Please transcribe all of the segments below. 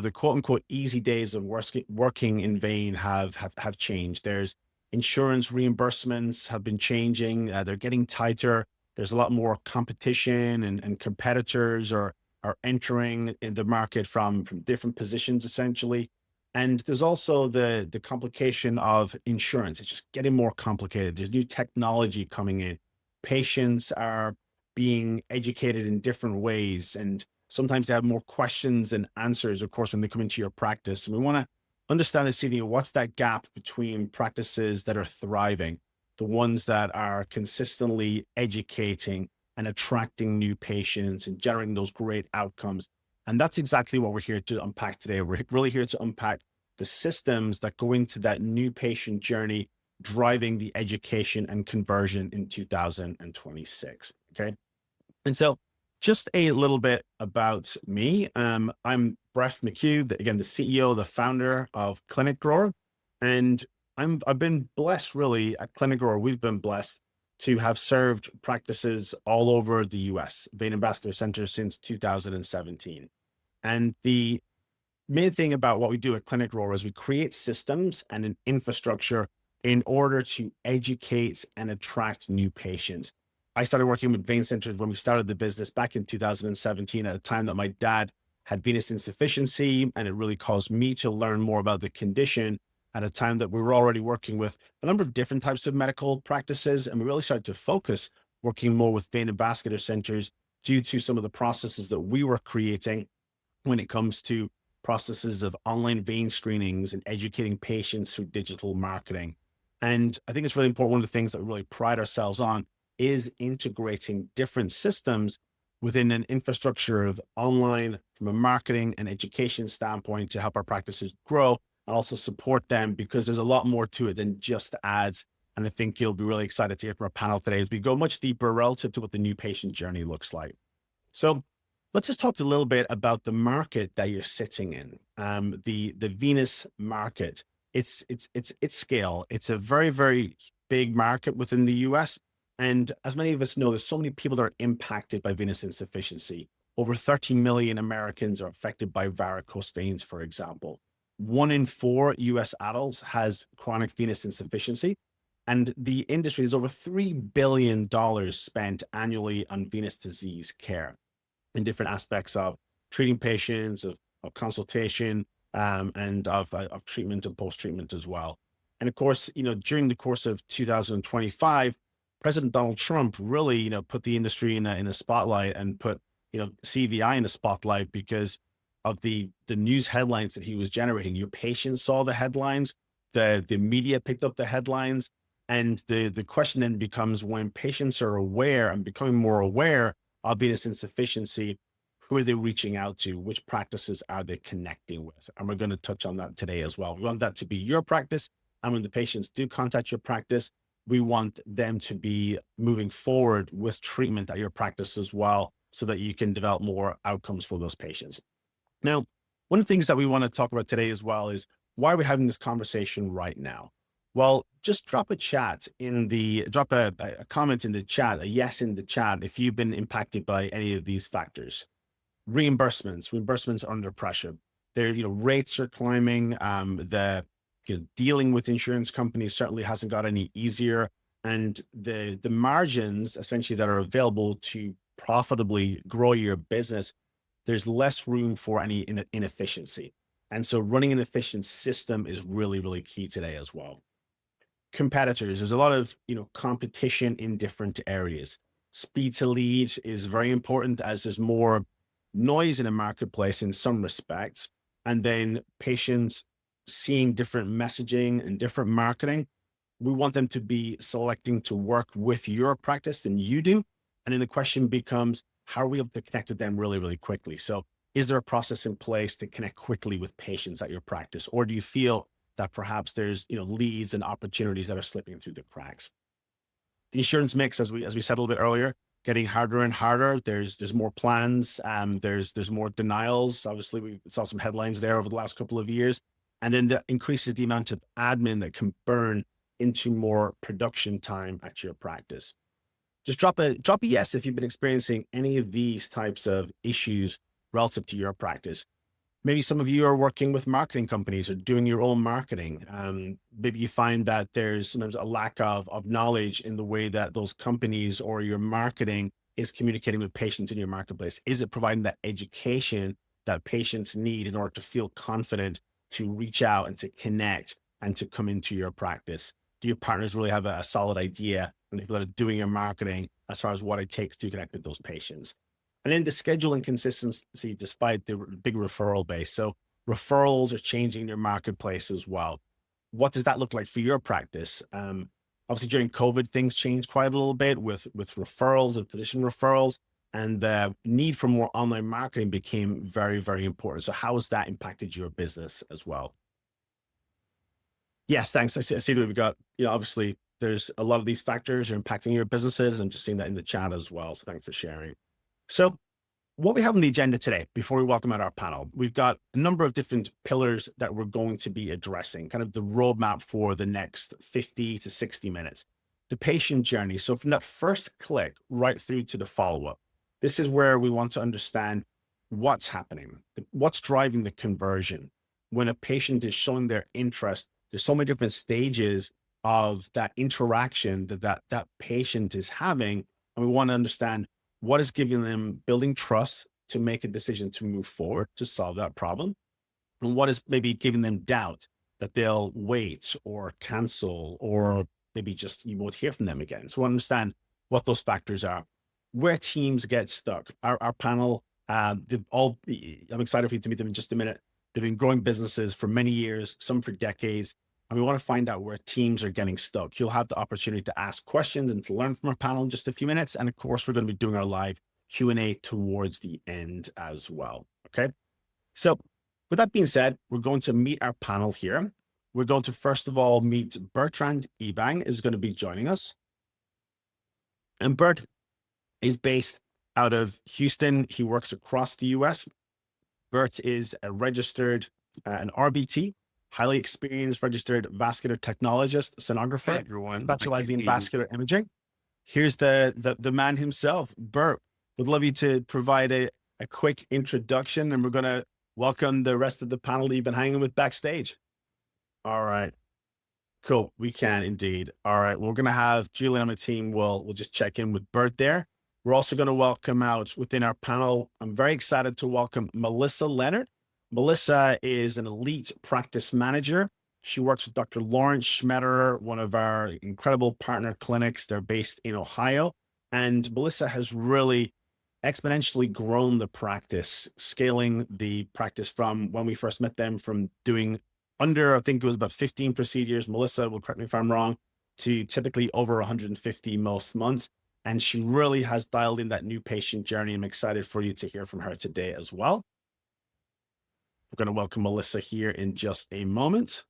The quote unquote easy days of working in vain have changed. There's insurance reimbursements have been changing. They're getting tighter. There's a lot more competition and competitors are entering in the market from different positions essentially. And there's also the complication of insurance. It's just getting more complicated. There's new technology coming in. Patients are being educated in different ways, and sometimes they have more questions than answers, of course, when they come into your practice. And we want to understand and see what's that gap between practices that are thriving, the ones that are consistently educating and attracting new patients and generating those great outcomes. And that's exactly what we're here to unpack today. We're really here to unpack the systems that go into that new patient journey, driving the education and conversion in 2026. Okay. And so, just a little bit about me. I'm Brett McHugh, again, the CEO, the founder of ClinicGrower. And I've been blessed really at ClinicGrower. We've been blessed to have served practices all over the US, vein and vascular centers since 2017. And the main thing about what we do at ClinicGrower is we create systems and an infrastructure in order to educate and attract new patients. I started working with vein centers when we started the business back in 2017 at a time that my dad had venous insufficiency, and it really caused me to learn more about the condition at a time that we were already working with a number of different types of medical practices. And we really started to focus working more with vein and vascular centers due to some of the processes that we were creating when it comes to processes of online vein screenings and educating patients through digital marketing. And I think it's really important. One of the things that we really pride ourselves on is integrating different systems within an infrastructure of online from a marketing and education standpoint to help our practices grow and also support them, because there's a lot more to it than just ads. And I think you'll be really excited to hear from our panel today as we go much deeper relative to what the new patient journey looks like. So let's just talk a little bit about the market that you're sitting in. The venous market. It's scale. It's a very, very big market within the US. And as many of us know, there's so many people that are impacted by venous insufficiency. Over 30 million Americans are affected by varicose veins, for example. 1 in 4 US adults has chronic venous insufficiency. And the industry, there's over $3 billion spent annually on venous disease care in different aspects of treating patients, of consultation, and of treatment and post-treatment as well. And of course, during the course of 2025, President Donald Trump really, put the industry in a spotlight and put, CVI in a spotlight because of the news headlines that he was generating. Your patients saw the headlines, the media picked up the headlines, and the question then becomes, when patients are aware and becoming more aware of venous insufficiency, who are they reaching out to? Which practices are they connecting with? And we're going to touch on that today as well. We want that to be your practice. And when the patients do contact your practice, we want them to be moving forward with treatment at your practice as well, so that you can develop more outcomes for those patients. Now, one of the things that we want to talk about today as well is, why are we having this conversation right now? Well, just drop a comment in the chat, a yes in the chat, if you've been impacted by any of these factors. Reimbursements are under pressure. Rates are climbing. Dealing with insurance companies certainly hasn't got any easier, and the margins essentially that are available to profitably grow your business, there's less room for any inefficiency. And so running an efficient system is really, really key today as well. Competitors, there's a lot of competition in different areas. Speed to lead is very important, as there's more noise in a marketplace in some respects, and then patients seeing different messaging and different marketing. We want them to be selecting to work with your practice than you do. And then the question becomes, how are we able to connect with them really, really quickly? So is there a process in place to connect quickly with patients at your practice? Or do you feel that perhaps there's leads and opportunities that are slipping through the cracks? The insurance mix, as we said a little bit earlier, getting harder and harder. There's more plans. There's more denials. Obviously, we saw some headlines there over the last couple of years. And then that increases the amount of admin that can burn into more production time at your practice. Just drop a yes if you've been experiencing any of these types of issues relative to your practice. Maybe some of you are working with marketing companies or doing your own marketing. Maybe you find that there's sometimes a lack of knowledge in the way that those companies or your marketing is communicating with patients in your marketplace. Is it providing that education that patients need in order to feel confident to reach out and to connect and to come into your practice? Do your partners really have a solid idea and people that are doing your marketing as far as what it takes to connect with those patients? And then the scheduling consistency, despite the big referral base. So referrals are changing their marketplace as well. What does that look like for your practice? Obviously, during COVID, things changed quite a little bit with referrals and physician referrals, and the need for more online marketing became very, very important. So how has that impacted your business as well? Yes, thanks. I see that we've got, obviously there's a lot of these factors are impacting your businesses. I'm just seeing that in the chat as well. So thanks for sharing. So what we have on the agenda today, before we welcome out our panel, we've got a number of different pillars that we're going to be addressing, kind of the roadmap for the next 50 to 60 minutes. The patient journey. So from that first click right through to the follow-up, this is where we want to understand what's happening, what's driving the conversion. When a patient is showing their interest, there's so many different stages of that interaction that patient is having, and we want to understand what is giving them building trust to make a decision to move forward to solve that problem, and what is maybe giving them doubt that they'll wait or cancel, or maybe just you won't hear from them again. So we understand what those factors are, where teams get stuck. Our panel, I'm excited for you to meet them in just a minute. They've been growing businesses for many years, some for decades. And we want to find out where teams are getting stuck. You'll have the opportunity to ask questions and to learn from our panel in just a few minutes. And of course, we're going to be doing our live Q&A towards the end as well. Okay. So with that being said, we're going to meet our panel here. We're going to first of all meet Bertrand Ebang is going to be joining us. And Bert is based out of Houston. He works across the US. Bert is a registered, an RBT, highly experienced registered vascular technologist, sonographer, Hi, everyone. specializing in vascular imaging. Here's the man himself, Bert. Would love you to provide a quick introduction, and we're going to welcome the rest of the panel that you've been hanging with backstage. All right. Cool. We can indeed. All right. We're going to have Julian on the team. We'll just check in with Bert there. We're also going to welcome out within our panel. I'm very excited to welcome Melyssa Leonard. Melyssa is an elite practice manager. She works with Dr. Lawrence Schmetterer, one of our incredible partner clinics. They're based in Ohio. And Melyssa has really exponentially grown the practice, scaling the practice from when we first met them, from doing under, I think it was about 15 procedures. Melyssa will correct me if I'm wrong, to typically over 150 most months. And she really has dialed in that new patient journey. I'm excited for you to hear from her today as well. We're going to welcome Melyssa here in just a moment.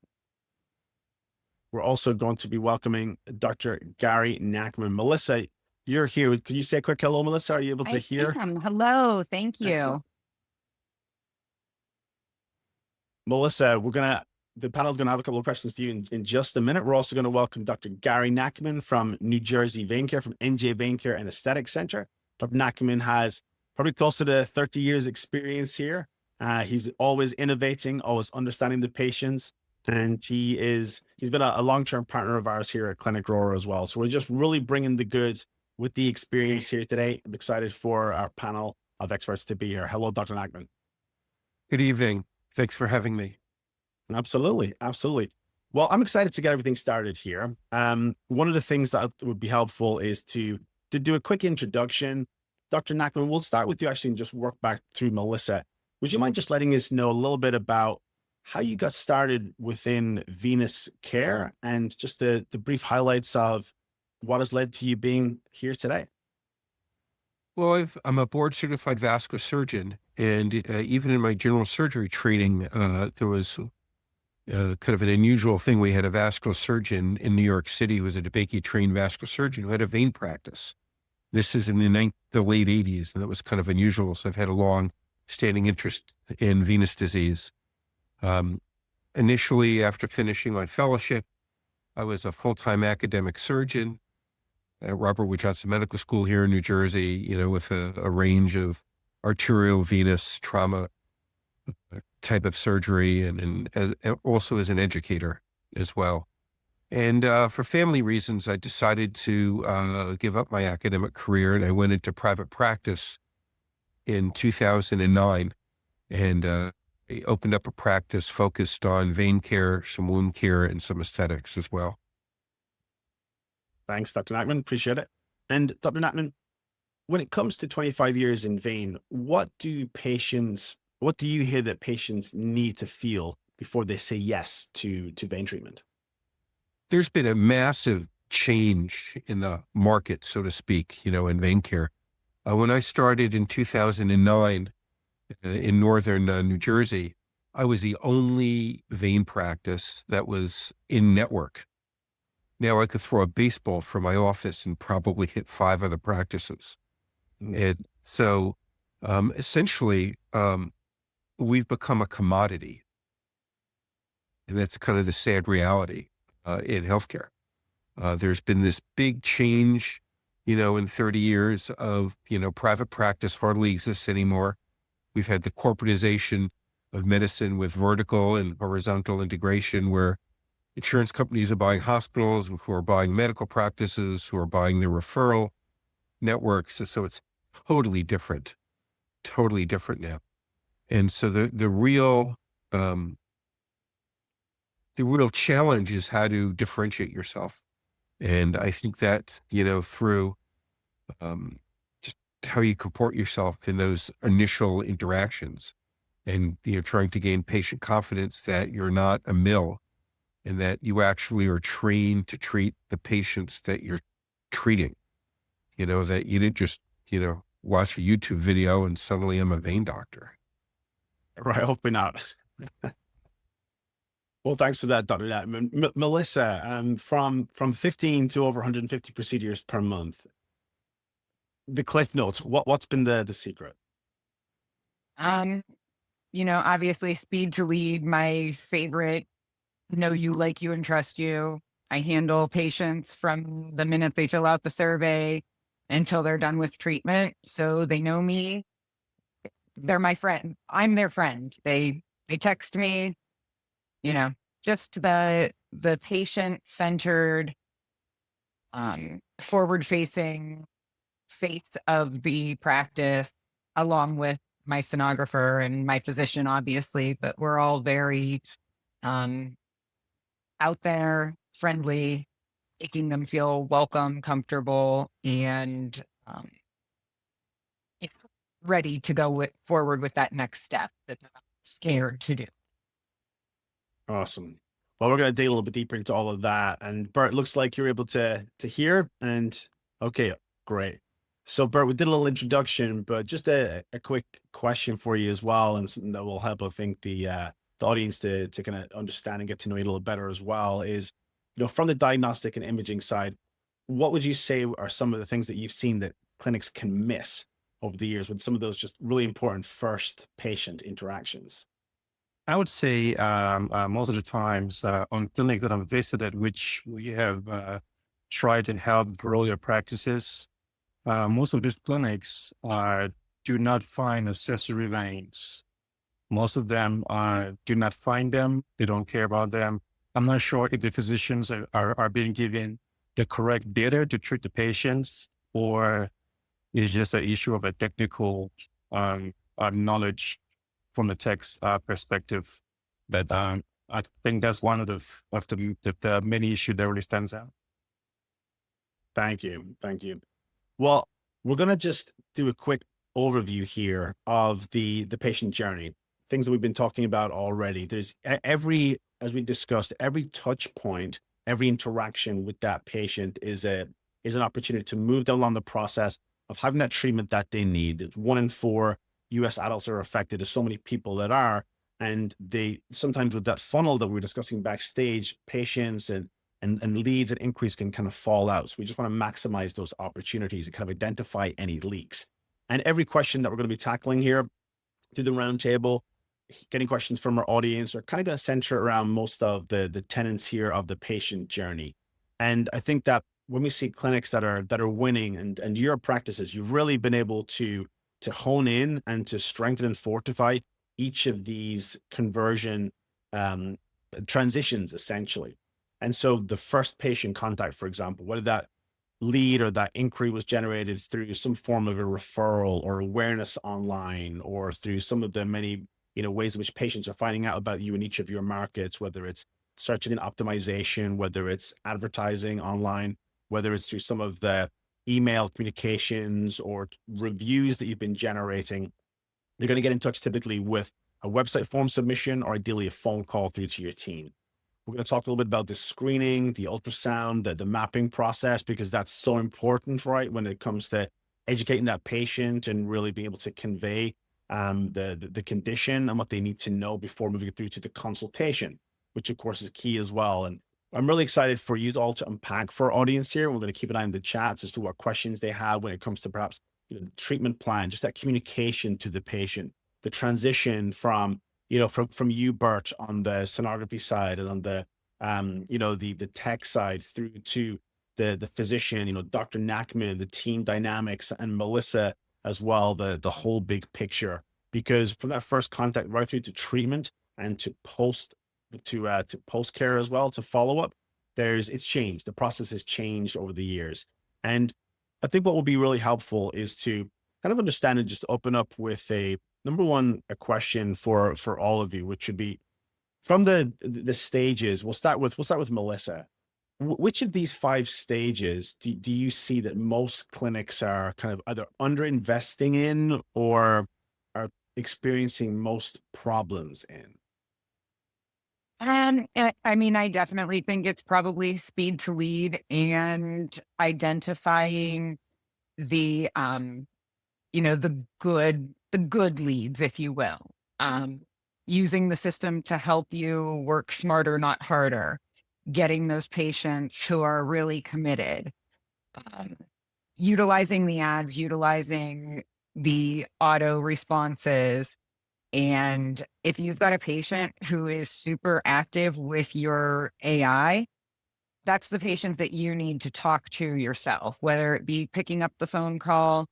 We're also going to be welcoming Dr. Gary Nackman. Melyssa, you're here. Could you say a quick hello, Melyssa? Are you able to hear? Hello. Thank you. Melyssa, the panel's going to have a couple of questions for you in just a minute. We're also going to welcome Dr. Gary Nackman from New Jersey Vein Care, from NJ Vein Care and Aesthetic Center. Dr. Nackman has probably close to 30 years experience here. He's always innovating, always understanding the patients. And he's been a long-term partner of ours here at ClinicGrower as well. So we're just really bringing the goods with the experience here today. I'm excited for our panel of experts to be here. Hello, Dr. Nackman. Good evening. Thanks for having me. Absolutely. Absolutely. Well, I'm excited to get everything started here. One of the things that would be helpful is to do a quick introduction. Dr. Nackman, we'll start with you actually and just work back through Melyssa. Would you mind just letting us know a little bit about how you got started within venous care and just the brief highlights of what has led to you being here today? Well, I'm a board certified vascular surgeon, and even in my general surgery training, there was kind of an unusual thing. We had a vascular surgeon in New York City who was a DeBakey trained vascular surgeon who had a vein practice. This is in the late 80s, and that was kind of unusual. So I've had a long standing interest in venous disease. Initially, after finishing my fellowship, I was a full-time academic surgeon at Robert Wood Johnson Medical School here in New Jersey, with a range of arterial venous trauma type of surgery, and also as an educator as well. And for family reasons, I decided to give up my academic career, and I went into private practice in 2009. And I opened up a practice focused on vein care, some wound care, and some aesthetics as well. Thanks, Dr. Nackman. Appreciate it. And Dr. Nackman, when it comes to 25 years in vein, what do you hear that patients need to feel before they say yes to vein treatment? There's been a massive change in the market, so to speak, in vein care. When I started in 2009 in northern New Jersey, I was the only vein practice that was in network. Now I could throw a baseball from my office and probably hit 5 other practices. And so essentially, we've become a commodity. And that's kind of the sad reality in healthcare. There's been this big change, in 30 years of, private practice hardly exists anymore. We've had the corporatization of medicine with vertical and horizontal integration, where insurance companies are buying hospitals, who are buying medical practices, who are buying the referral networks. So it's totally different now. And so the real challenge is how to differentiate yourself. And I think that, through just how you comport yourself in those initial interactions, and, trying to gain patient confidence that you're not a mill, and that you actually are trained to treat the patients that you're treating, that you didn't just, watch a YouTube video and suddenly I'm a vein doctor. Right, hopefully not. Well, thanks for that, Dr. Melyssa, from 15 to over 150 procedures per month, the cliff notes, what's been the secret? Um, obviously speed to lead, my favorite, know you, like you, and trust you. I handle patients from the minute they fill out the survey until they're done with treatment. So they know me. They're my friend. I'm their friend. They text me, just the patient-centered, forward-facing face of the practice, along with my sonographer and my physician, obviously, but we're all very out there, friendly, making them feel welcome, comfortable, and ready to go forward with that next step that they're not scared to do. Awesome. Well, we're going to dig a little bit deeper into all of that. And Bert, looks like you're able to hear. And okay, great. So Bert, we did a little introduction, but just a quick question for you as well, and something that will help, I think, the audience to kind of understand and get to know you a little better as well is, from the diagnostic and imaging side, what would you say are some of the things that you've seen that clinics can miss over the years with some of those just really important first patient interactions? I would say most of the times on clinic that I've visited, which we have tried to help grow your practices, most of these clinics do not find accessory veins. Most of them do not find them. They don't care about them. I'm not sure if the physicians are being given the correct data to treat the patients, or it's just an issue of a technical knowledge from the tech's perspective. But I think that's one of the many issues that really stands out. Thank you. Thank you. Well, we're going to just do a quick overview here of the patient journey, things that we've been talking about already. There's as we discussed, every touch point, every interaction with that patient is an opportunity to move them along the process of having that treatment that they need. It's 1 in 4 US adults are affected. There's so many people that are, and they sometimes, with that funnel that we were discussing backstage, patients and leads and inquiries can kind of fall out. So we just want to maximize those opportunities and kind of identify any leaks. And every question that we're going to be tackling here through the roundtable, getting questions from our audience, are kind of going to center around most of the tenets here of the patient journey. And I think that when we see clinics that are winning, and your practices, you've really been able to hone in and to strengthen and fortify each of these conversion transitions essentially. And so the first patient contact, for example, whether that lead or that inquiry was generated through some form of a referral or awareness online, or through some of the many, ways in which patients are finding out about you in each of your markets, whether it's search engine optimization, whether it's advertising online, whether it's through some of the email communications or reviews that you've been generating, they're going to get in touch typically with a website form submission or ideally a phone call through to your team. We're going to talk a little bit about the screening, the ultrasound, the mapping process, because that's so important, right? When it comes to educating that patient and really being able to convey the condition and what they need to know before moving through to the consultation, which of course is key as well. And I'm really excited for you all to unpack for our audience here. We're going to keep an eye on the chats as to what questions they have when it comes to perhaps the treatment plan, just that communication to the patient, the transition from from you, Bert, on the sonography side, and on the the tech side, through to the physician, Dr. Nackman, the team dynamics, and Melyssa as well, the whole big picture. Because from that first contact right through to treatment and to post care as well, to follow up, it's changed. The process has changed over the years. And I think what will be really helpful is to kind of understand and just open up with a question for all of you, which would be from the stages. We'll start with Melyssa. Which of these 5 stages do you see that most clinics are kind of either underinvesting in or are experiencing most problems in? I mean, I definitely think it's probably speed to lead and identifying the the good leads, if you will. Using the system to help you work smarter, not harder. Getting those patients who are really committed. Utilizing the ads, utilizing the auto responses. And if you've got a patient who is super active with your AI, that's the patient that you need to talk to yourself, whether it be picking up the phone call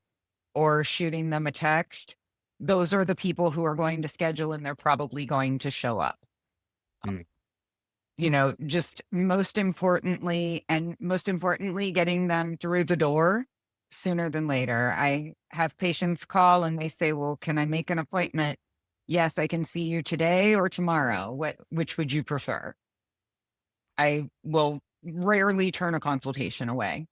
or shooting them a text. Those are the people who are going to schedule, and they're probably going to show up. Mm. Just most importantly, getting them through the door sooner than later. I have patients call and they say, well, can I make an appointment? Yes, I can see you today or tomorrow. Which would you prefer? I will rarely turn a consultation away.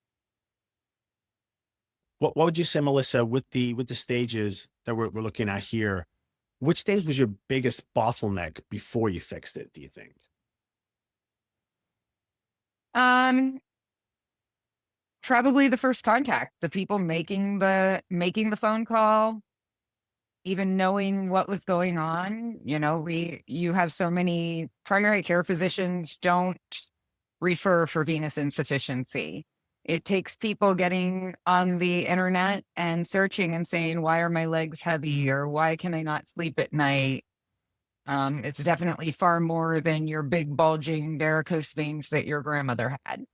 What would you say, Melyssa, with the stages that we're looking at here? Which stage was your biggest bottleneck before you fixed it, do you think? Probably the first contact, the people making the phone call, even knowing what was going on. You have so many primary care physicians don't refer for venous insufficiency. It takes people getting on the internet and searching and saying, why are my legs heavy, or why can I not sleep at night? It's definitely far more than your big bulging varicose veins that your grandmother had.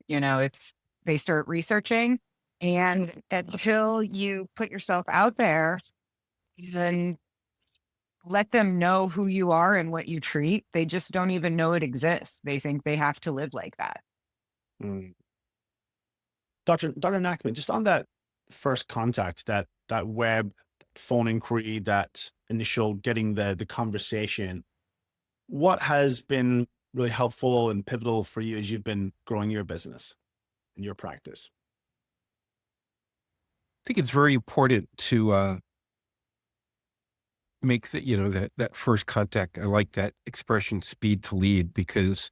They start researching, and until you put yourself out there, then let them know who you are and what you treat. They just don't even know it exists. They think they have to live like that. Mm. Dr. Nackman, just on that first contact, that web phone inquiry, that initial getting the conversation, what has been really helpful and pivotal for you as you've been growing your business and your practice? I think it's very important to make that first contact. I like that expression, speed to lead, because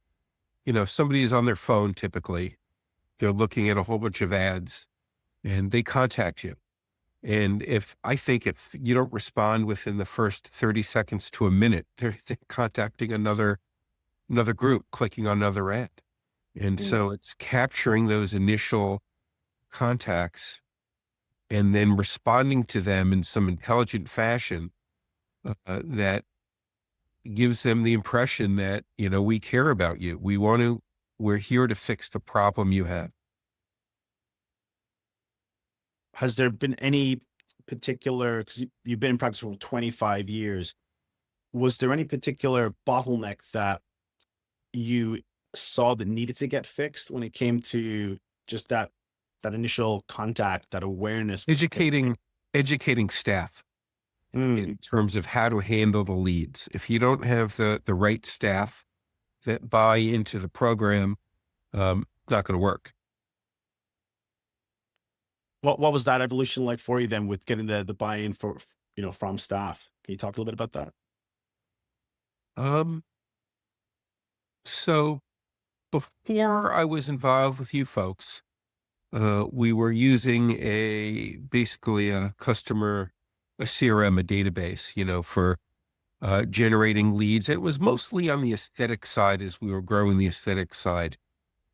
if somebody is on their phone, typically they're looking at a whole bunch of ads and they contact you. And if you don't respond within the first 30 seconds to a minute, they're contacting another group, clicking on another ad. And so it's capturing those initial contacts and then responding to them in some intelligent fashion that gives them the impression that, we care about you. We're here to fix the problem you have. Has there been any particular, because you've been in practice for 25 years, was there any particular bottleneck that you saw that needed to get fixed when it came to just that initial contact, that awareness? Educating staff in Mm. terms of how to handle the leads. If you don't have the right staff that buy into the program, it's not going to work. What was that evolution like for you then with getting the buy-in from staff? Can you talk a little bit about that? Um, so before I was involved with you folks, we were using basically a CRM, a database, for generating leads. It was mostly on the aesthetic side as we were growing the aesthetic side.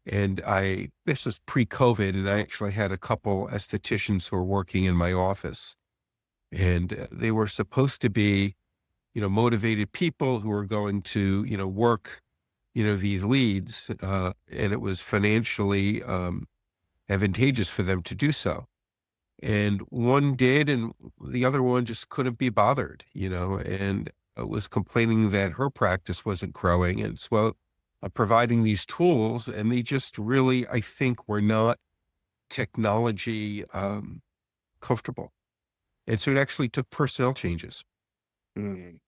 And this was pre-COVID, and I actually had a couple estheticians who were working in my office, and they were supposed to be, motivated people who were going to, work, these leads, and it was financially advantageous for them to do so. And one did, and the other one just couldn't be bothered, and was complaining that her practice wasn't growing. And so providing these tools, and they just really, I think, were not technology comfortable. And so it actually took personnel changes. Mm.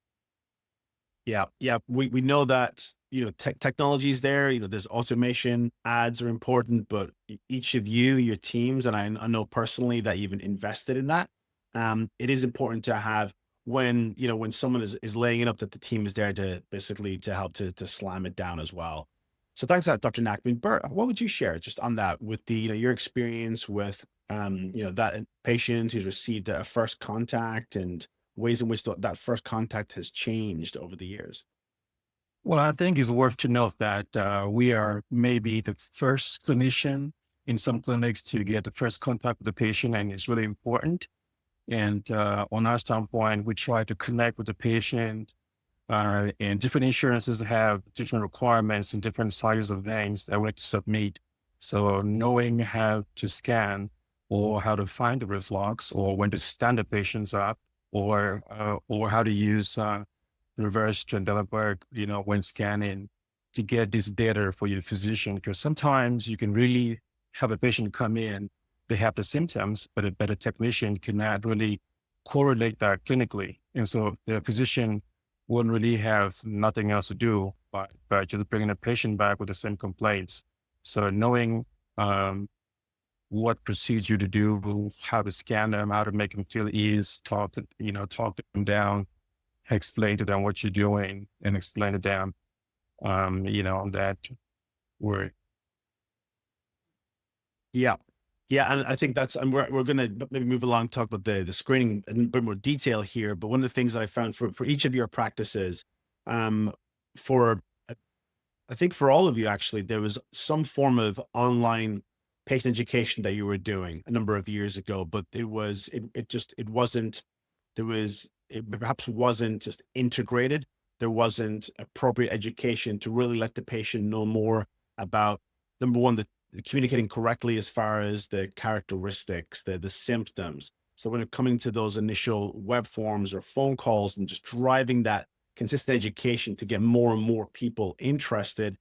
Yeah, yeah. We know that, technology is there, there's automation, ads are important, but each of you, your teams, and I know personally that you've invested in that. It is important to have when someone is laying it up, that the team is there to basically to help to slam it down as well. So thanks for that, Dr. Nackman. Bert, what would you share just on that with your experience with that patient who's received a first contact, and ways in which that first contact has changed over the years? Well, I think it's worth to note that we are maybe the first clinician in some clinics to get the first contact with the patient, and it's really important. And on our standpoint, we try to connect with the patient, and different insurances have different requirements and different sizes of veins that we have to submit. So knowing how to scan, or how to find the reflux, or when to stand the patients up, or how to use reverse Trendelenburg, when scanning, to get this data for your physician. Because sometimes you can really have a patient come in, they have the symptoms, but a better technician cannot really correlate that clinically. And so the physician wouldn't really have nothing else to do but just bringing a patient back with the same complaints. So knowing what procedure to do, how to scan them, how to make them feel ease, talk them down, explain to them what you're doing, and explain to them, that we're. Yeah. Yeah. And I think and we're going to maybe move along, talk about the screening in a bit more detail here. But one of the things that I found for each of your practices, for, I think for all of you, actually, there was some form of online patient education that you were doing a number of years ago, but it perhaps wasn't just integrated. There wasn't appropriate education to really let the patient know more about, number one, the communicating correctly as far as the characteristics, the symptoms. So when it coming to those initial web forms or phone calls, and just driving that consistent education to get more and more people interested,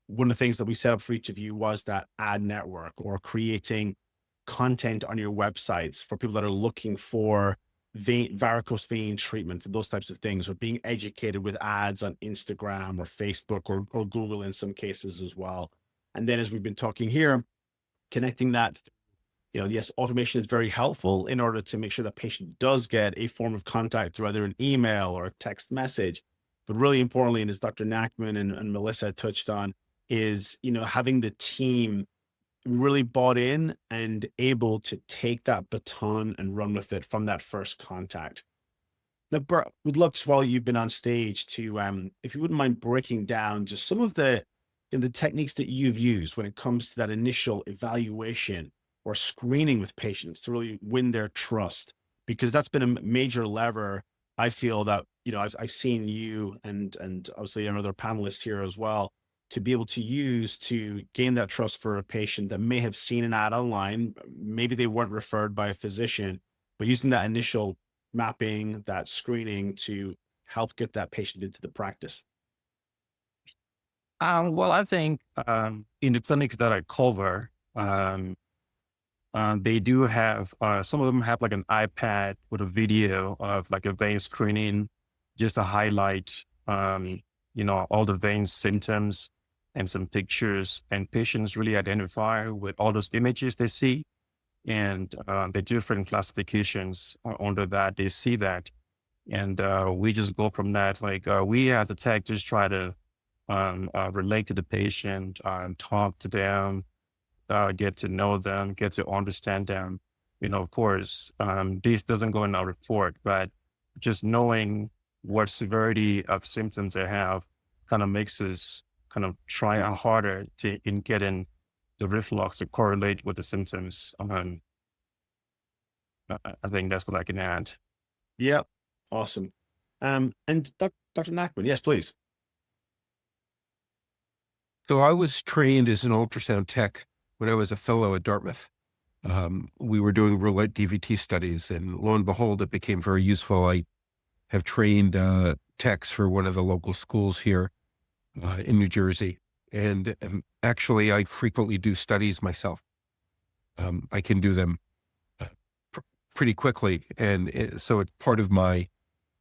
one of the things that we set up for each of you was that ad network, or creating content on your websites for people that are looking for varicose vein treatment, for those types of things, or being educated with ads on Instagram or Facebook or Google in some cases as well. And then, as we've been talking here, connecting that, yes, automation is very helpful in order to make sure that patient does get a form of contact through either an email or a text message. But really importantly, and as Dr. Nackman and Melyssa touched on, is, having the team really bought in and able to take that baton and run with it from that first contact. Now, Bert, we'd love to, while you've been on stage, to, if you wouldn't mind breaking down just some of the techniques that you've used when it comes to that initial evaluation or screening with patients to really win their trust, because that's been a major lever. I feel that, I've seen you and obviously another panelist here as well, to be able to use to gain that trust for a patient that may have seen an ad online. Maybe they weren't referred by a physician, but using that initial mapping, that screening to help get that patient into the practice? Well, I think in the clinics that I cover, they do have, some of them have like an iPad with a video of like a vein screening, just to highlight, all the vein symptoms and some pictures, and patients really identify with all those images they see, and the different classifications under that, they see that. And we just go from that. Like we as a tech just try to relate to the patient, talk to them, get to know them, get to understand them. Of course, this doesn't go in our report, but just knowing what severity of symptoms they have kind of makes us kind of try harder in getting the reflux to correlate with the symptoms. I think that's what I can add. Yeah. Awesome. And Dr. Nackman, yes, please. So I was trained as an ultrasound tech when I was a fellow at Dartmouth. We were doing roulette DVT studies, and lo and behold, it became very useful. I have trained techs for one of the local schools here in New Jersey. And actually, I frequently do studies myself. I can do them pretty quickly. And so it's part of my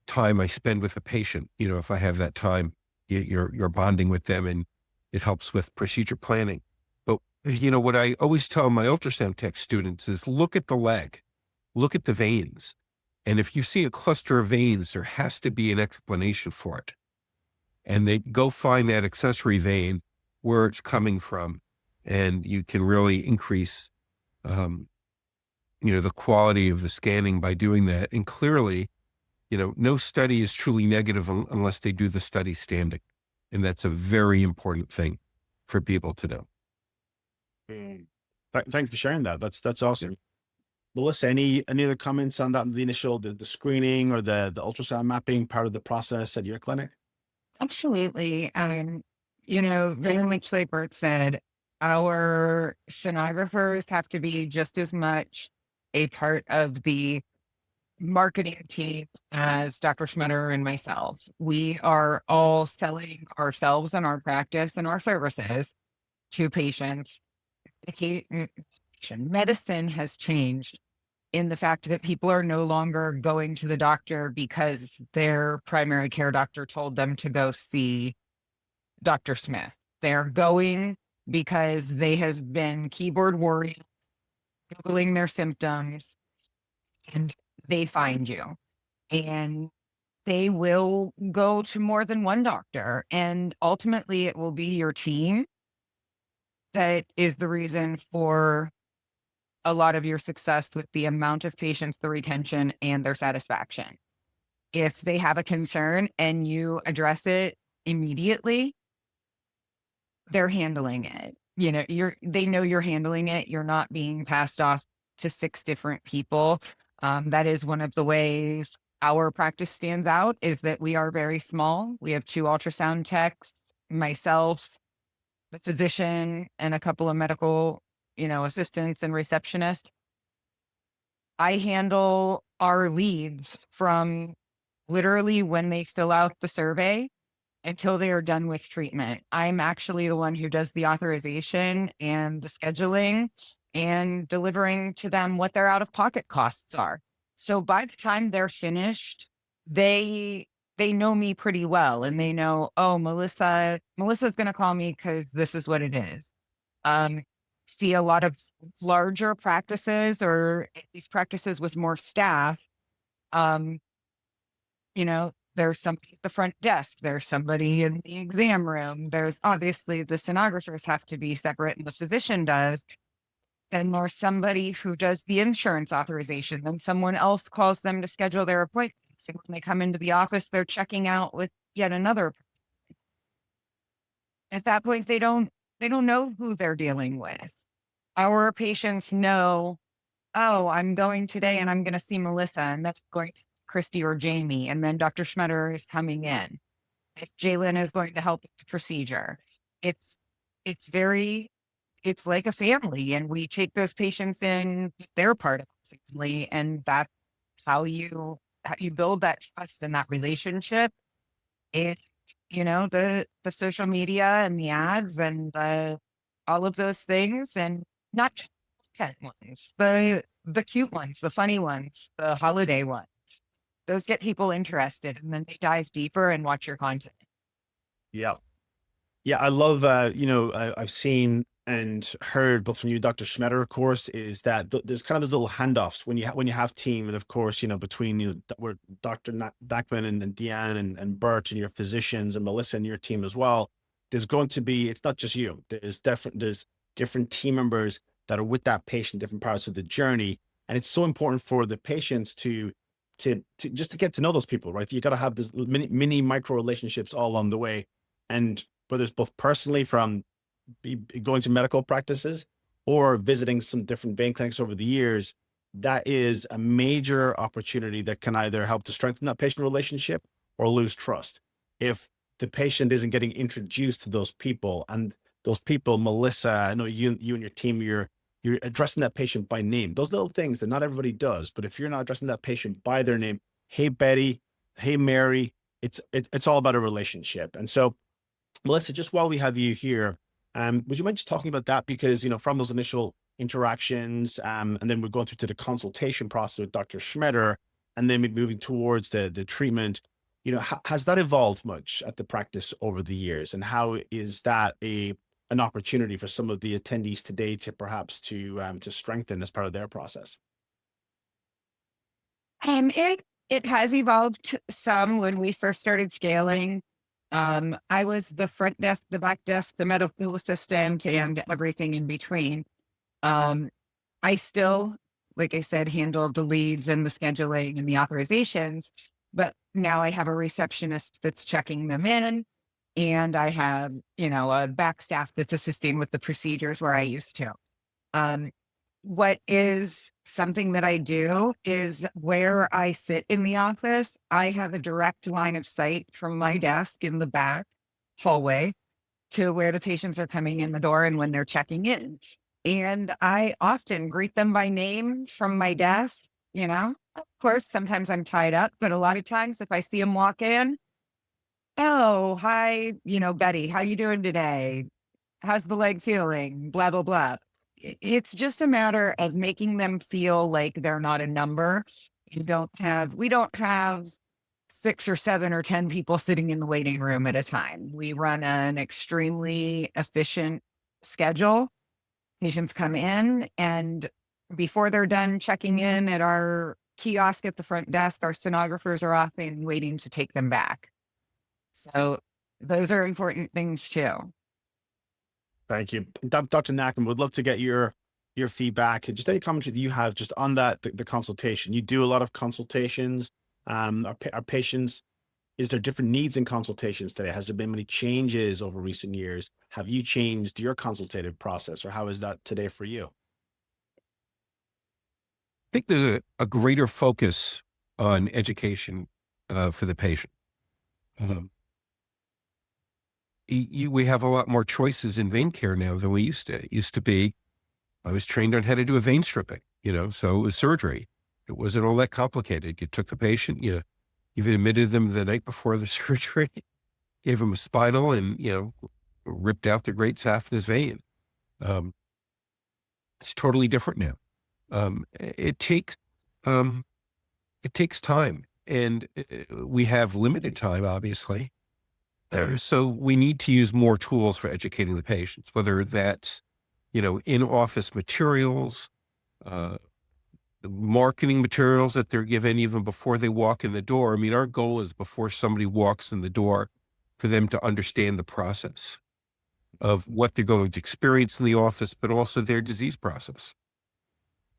time I spend with the patient. If I have that time, you're bonding with them, and it helps with procedure planning. But, what I always tell my ultrasound tech students is look at the leg, look at the veins. And if you see a cluster of veins, there has to be an explanation for it. And they go find that accessory vein, where it's coming from. And you can really increase, the quality of the scanning by doing that. And clearly, no study is truly negative unless they do the study standing. And that's a very important thing for people to know. Thank you for sharing that. That's awesome. Melyssa, any other comments on that, the initial, the screening or the ultrasound mapping part of the process at your clinic? Absolutely. Very much like Bert said, our sonographers have to be just as much a part of the marketing team as Dr. Schmetter and myself. We are all selling ourselves and our practice and our services to patients. Medicine has changed in the fact that people are no longer going to the doctor because their primary care doctor told them to go see Dr. Smith. They're going because they have been keyboard warriors, Googling their symptoms, and they find you. And they will go to more than one doctor. And ultimately, it will be your team that is the reason for a lot of your success with the amount of patients, the retention, and their satisfaction. If they have a concern and you address it immediately, they're handling it. They know you're handling it. You're not being passed off to 6 different people. That is one of the ways our practice stands out, is that we are very small. We have 2 ultrasound techs, myself, the physician, and a couple of medical, assistants and receptionists. I handle our leads from literally when they fill out the survey until they are done with treatment. I'm actually the one who does the authorization and the scheduling and delivering to them what their out-of-pocket costs are. So by the time they're finished, they know me pretty well, and they know, oh, Melissa's going to call me because this is what it is. See a lot of larger practices, or at least practices with more staff. There's somebody at the front desk. There's somebody in the exam room. There's obviously the sonographers have to be separate, and the physician does. Then there's somebody who does the insurance authorization. Then someone else calls them to schedule their appointments. And when they come into the office, they're checking out with yet another. At that point, they don't know who they're dealing with. Our patients know, oh, I'm going today and I'm going to see Melissa, and that's going to Christy or Jamie. And then Dr. Schmetter is coming in. Jalen is going to help with the procedure. It's like a family, and we take those patients in, they're part of the family, and that's how you you build that trust and that relationship. And, the social media and the ads and all of those things, and not just content ones, the cute ones, the funny ones, the holiday ones. Those get people interested, and then they dive deeper and watch your content. Yeah. Yeah, I love, I've seen and heard both from you, Dr. Schmetter, of course, is that there's kind of those little handoffs when you have team, and of course, between we're Dr. Nackman and Deanne and Bert and your physicians and Melyssa and your team as well. There's going to be, it's not just you. There's different team members that are with that patient, different parts of the journey, and it's so important for the patients to just to get to know those people, right? You got to have this mini micro relationships all along the way, and whether it's both personally from going to medical practices or visiting some different vein clinics over the years, that is a major opportunity that can either help to strengthen that patient relationship or lose trust. If the patient isn't getting introduced to those people, and those people, Melyssa, I know you and your team, you're addressing that patient by name. Those little things that not everybody does, but if you're not addressing that patient by their name, hey, Betty, hey, Mary, it's all about a relationship. And so, Melyssa, just while we have you here, would you mind just talking about that? Because, from those initial interactions, and then we're going through to the consultation process with Dr. Schmetter, and then moving towards the treatment, has that evolved much at the practice over the years? And how is that an opportunity for some of the attendees today to perhaps to strengthen as part of their process? It has evolved some. When we first started scaling, I was the front desk, the back desk, the medical assistant, and everything in between. I still, like I said, handle the leads and the scheduling and the authorizations, but now I have a receptionist that's checking them in, and I have, a back staff that's assisting with the procedures where I used to. What is something that I do is where I sit in the office, I have a direct line of sight from my desk in the back hallway to where the patients are coming in the door and when they're checking in. And I often greet them by name from my desk. Of course, sometimes I'm tied up, but a lot of times if I see them walk in, oh, hi, Betty, how you doing today? How's the leg feeling? Blah, blah, blah. It's just a matter of making them feel like they're not a number. We don't have 6 or 7 or 10 people sitting in the waiting room at a time. We run an extremely efficient schedule. Patients come in, and before they're done checking in at our kiosk at the front desk, our sonographers are often waiting to take them back. So those are important things too. Thank you. Dr. Nackman, would love to get your feedback and just any commentary that you have just on that, the consultation. You do a lot of consultations. Our patients, is there different needs in consultations today? Has there been many changes over recent years? Have you changed your consultative process, or how is that today for you? I think there's a greater focus on education for the patient. We have a lot more choices in vein care now than we used to. It used to be, I was trained on how to do a vein stripping, so it was surgery. It wasn't all that complicated. You took the patient, you even admitted them the night before the surgery, gave them a spinal and, ripped out the great saphenous vein. It's totally different now. It takes time, and we have limited time, obviously. So we need to use more tools for educating the patients, whether that's, in-office materials, marketing materials that they're given even before they walk in the door. I mean, our goal is before somebody walks in the door for them to understand the process of what they're going to experience in the office, but also their disease process.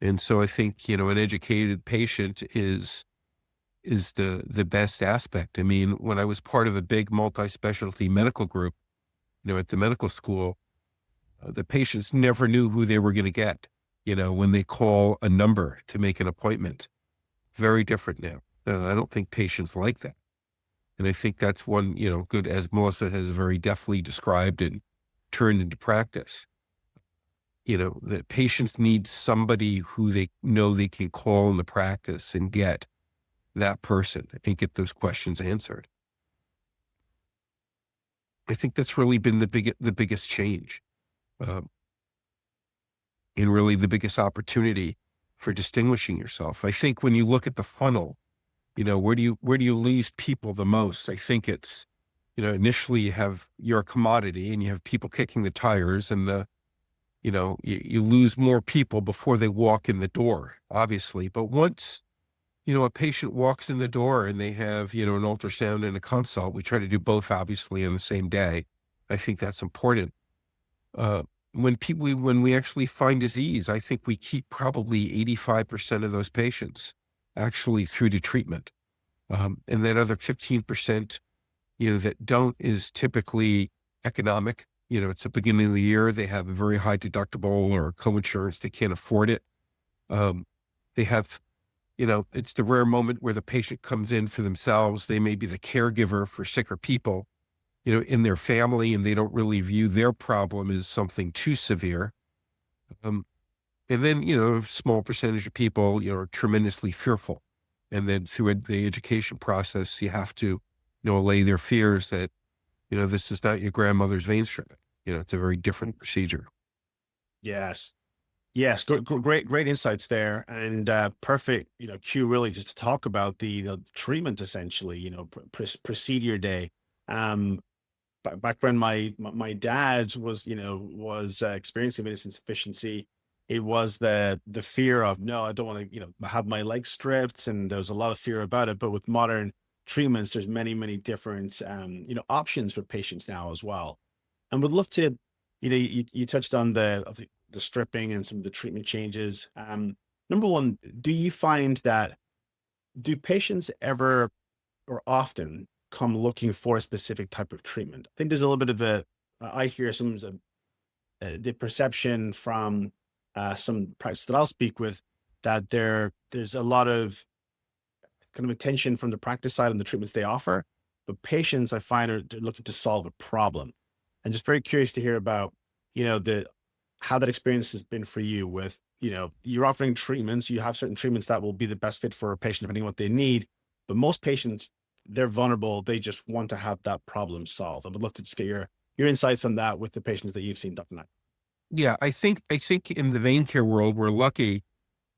And so I think, an educated patient is the best aspect. I mean, when I was part of a big multi-specialty medical group, at the medical school, the patients never knew who they were going to get, when they call a number to make an appointment. Very different now. I don't think patients like that. And I think that's one, good, as Melyssa has very deftly described and turned into practice. That patients need somebody who they know they can call in the practice and get that person and get those questions answered. I think that's really been the biggest change, and really the biggest opportunity for distinguishing yourself. I think when you look at the funnel, where do you lose people the most? I think it's, initially you have your commodity and you have people kicking the tires, and you lose more people before they walk in the door, obviously. But once, a patient walks in the door and they have, an ultrasound and a consult, we try to do both obviously on the same day. I think that's important. When we actually find disease, I think we keep probably 85% of those patients actually through to treatment. And that other 15%, that don't is typically economic. It's the beginning of the year. They have a very high deductible or co-insurance. They can't afford it. They have, it's the rare moment where the patient comes in for themselves. They may be the caregiver for sicker people, in their family, and they don't really view their problem as something too severe. And then, a small percentage of people, are tremendously fearful. And then through the education process, you have to, allay their fears that, this is not your grandmother's vein stripping. It's a very different procedure. Yes. Yes. Great insights there. And perfect, cue really just to talk about the treatment essentially, procedure day. Back when my dad was experiencing venous insufficiency, it was the fear of, no, I don't want to have my legs stripped, and there was a lot of fear about it. But with modern treatments, there's many different options for patients now as well. And would love to, you touched on the stripping and some of the treatment changes. Number one, do you find that do patients ever or often come looking for a specific type of treatment? I think there's a little bit of I hear some the perception from some practices that I'll speak with, that there's a lot of kind of attention from the practice side on the treatments they offer, but patients I find are they're looking to solve a problem. And just very curious to hear about, how that experience has been for you with, you're offering treatments, you have certain treatments that will be the best fit for a patient depending on what they need. But most patients, they're vulnerable. They just want to have that problem solved. I would love to just get your insights on that with the patients that you've seen, Dr. Knack. Yeah, I think in the vein care world, we're lucky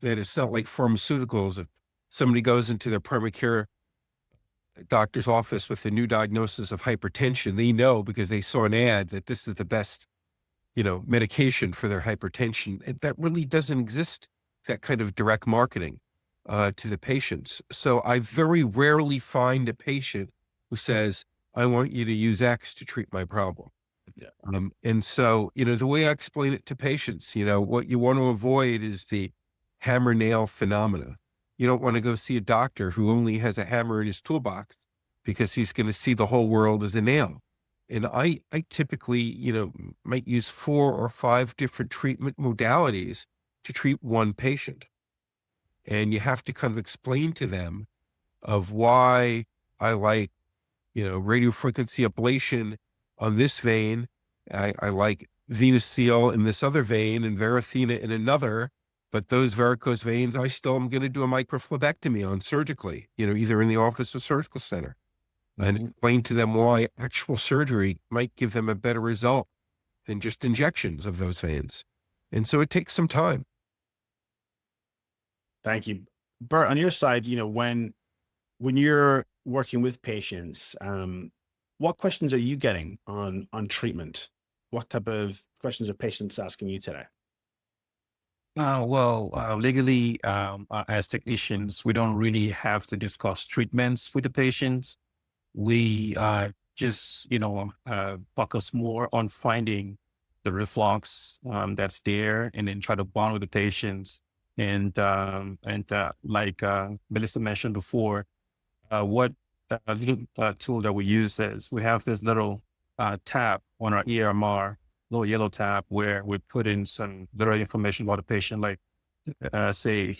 that it's not like pharmaceuticals. If somebody goes into their primary care doctor's office with a new diagnosis of hypertension, they know because they saw an ad that this is the best, medication for their hypertension. And that really doesn't exist, that kind of direct marketing to the patients. So I very rarely find a patient who says, I want you to use X to treat my problem. Yeah. And so, the way I explain it to patients, what you want to avoid is the hammer nail phenomena. You don't want to go see a doctor who only has a hammer in his toolbox because he's going to see the whole world as a nail. And I typically, might use 4 or 5 different treatment modalities to treat one patient. And you have to kind of explain to them of why I like, radiofrequency ablation on this vein. I like venous seal in this other vein and Varithena in another. But those varicose veins, I still am going to do a microphlebectomy on surgically, either in the office or surgical center. And explain to them why actual surgery might give them a better result than just injections of those veins. And so it takes some time. Thank you. Bert, on your side, when you're working with patients, what questions are you getting on treatment? What type of questions are patients asking you today? Legally, as technicians, we don't really have to discuss treatments with the patients. We just, focus more on finding the reflux that's there, and then try to bond with the patients. And like Melyssa mentioned before, what little tool that we use is we have this little tab on our EMR, little yellow tab, where we put in some little information about the patient, like say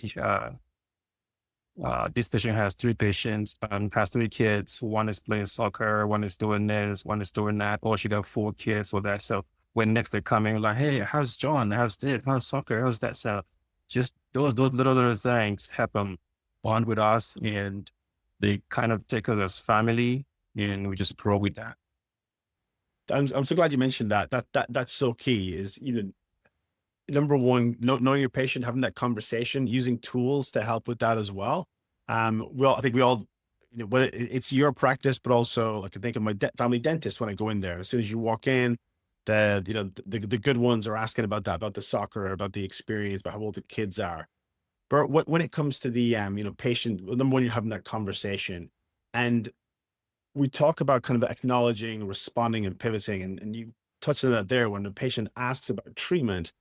this patient has 3 patients, has 3 kids. One is playing soccer, one is doing this, one is doing that, or she got 4 kids or that. So when next they're coming, like, hey, how's John? How's this? How's soccer? How's that? So just those little things help them bond with us and they kind of take us as family, and we just grow with that. I'm so glad you mentioned that. That's so key. Is number one, knowing your patient, having that conversation, using tools to help with that as well. I think we all, when it's your practice, but also like I think of my family dentist when I go in there. As soon as you walk in, the good ones are asking about that, about the soccer, about the experience, about how old the kids are. But when it comes to the patient, number one, you're having that conversation, and we talk about kind of acknowledging, responding, and pivoting, and you touched on that there when the patient asks about treatment.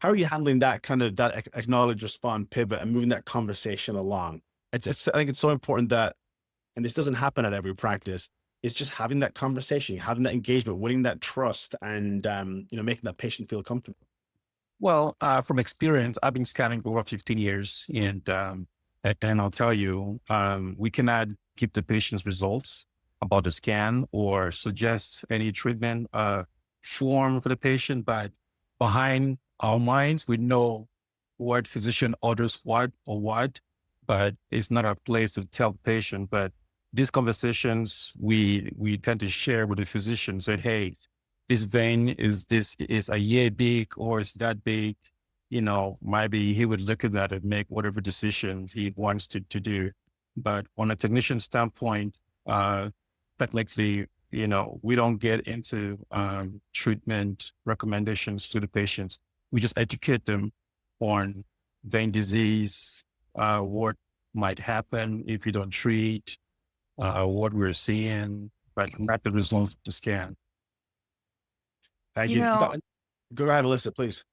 How are you handling that kind of that acknowledge, respond, pivot, and moving that conversation along? I think it's so important that, and this doesn't happen at every practice, is just having that conversation, having that engagement, winning that trust, and making that patient feel comfortable. Well, from experience, I've been scanning for over 15 years, and I'll tell you, we cannot keep the patient's results about the scan or suggest any treatment form for the patient, but behind our minds, we know what physician orders what or what, but it's not our place to tell the patient. But these conversations we tend to share with the physician, say, hey, this vein is a year big or is that big, maybe he would look at that and make whatever decisions he wants to do. But on a technician standpoint, technically, we don't get into treatment recommendations to the patients. We just educate them on vein disease, what might happen if you don't treat, what we're seeing, but not the results of the scan. Thank You you. know, Go ahead, Melyssa, please.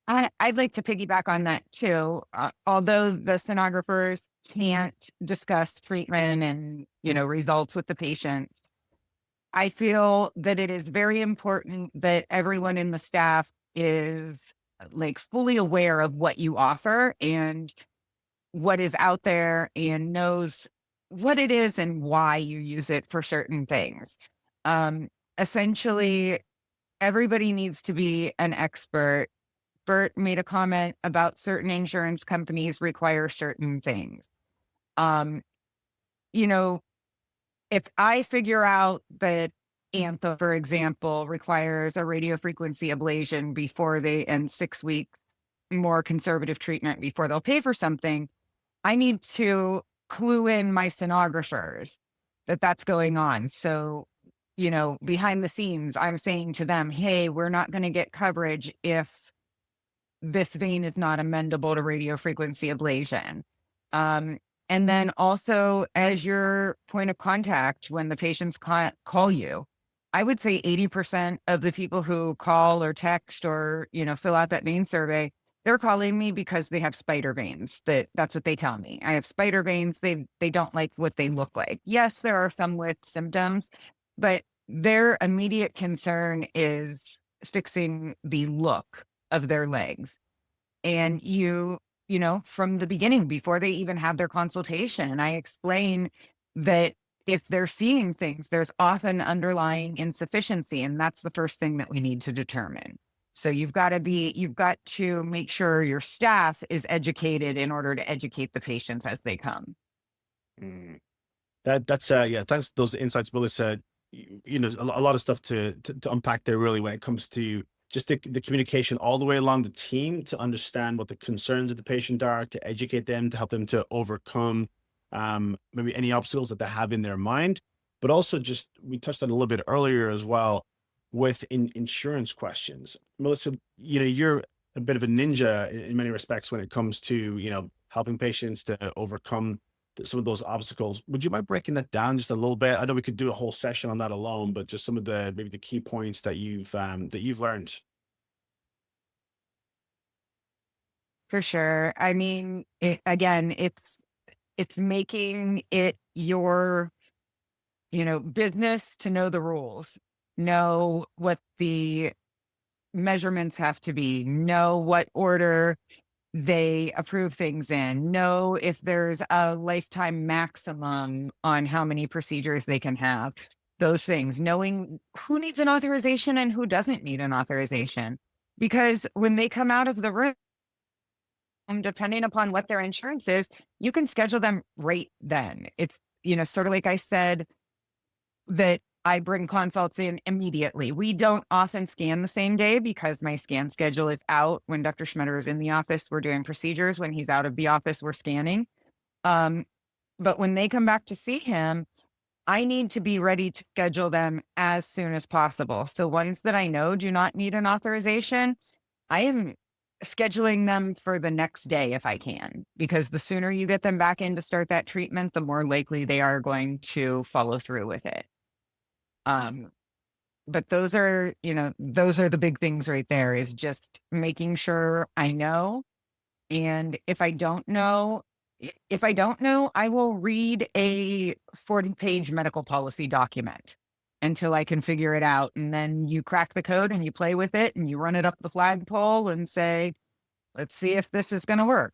I'd like to piggyback on that too. Although the sonographers can't discuss treatment and, results with the patient, I feel that it is very important that everyone in the staff is like fully aware of what you offer and what is out there and knows what it is and why you use it for certain things. Essentially, everybody needs to be an expert. Bert made a comment about certain insurance companies require certain things. You know, if I figure out that Anthem, for example, requires a radiofrequency ablation and 6 weeks more conservative treatment before they'll pay for something, I need to clue in my sonographers that that's going on. So, behind the scenes, I'm saying to them, hey, we're not going to get coverage if this vein is not amendable to radiofrequency ablation. And then also as your point of contact when the patients call you, I would say 80% of the people who call or text or, fill out that vein survey, they're calling me because they have spider veins. That's what they tell me. I have spider veins. They don't like what they look like. Yes, there are some with symptoms, but their immediate concern is fixing the look of their legs. And from the beginning, before they even have their consultation, I explain that if they're seeing things, there's often underlying insufficiency. And that's the first thing that we need to determine. So you've got to make sure your staff is educated in order to educate the patients as they come. That's thanks for those insights, Melyssa. A lot of stuff to unpack there really when it comes to just the communication all the way along the team to understand what the concerns of the patient are, to educate them, to help them to overcome maybe any obstacles that they have in their mind. But also just, we touched on a little bit earlier as well with insurance questions. Melyssa, you're a bit of a ninja in many respects when it comes to, helping patients to overcome some of those obstacles. Would you mind breaking that down just a little bit? I know we could do a whole session on that alone, but just some of maybe the key points that you've learned. For sure. I mean, it's making it your, business to know the rules, know what the measurements have to be, know what order they approve things in, know if there's a lifetime maximum on how many procedures they can have, those things, knowing who needs an authorization and who doesn't need an authorization. Because when they come out of the room, depending upon what their insurance is, you can schedule them right then. sort of like I said, that I bring consults in immediately. We don't often scan the same day because my scan schedule is out. When Dr. Schmetter is in the office, we're doing procedures. When he's out of the office, we're scanning. But when they come back to see him, I need to be ready to schedule them as soon as possible. So ones that I know do not need an authorization, I am scheduling them for the next day if I can, because the sooner you get them back in to start that treatment, the more likely they are going to follow through with it. But those are the big things right there, is just making sure I know. And if I don't know, I will read a 40-page medical policy document until I can figure it out. And then you crack the code and you play with it and you run it up the flagpole and say, let's see if this is going to work.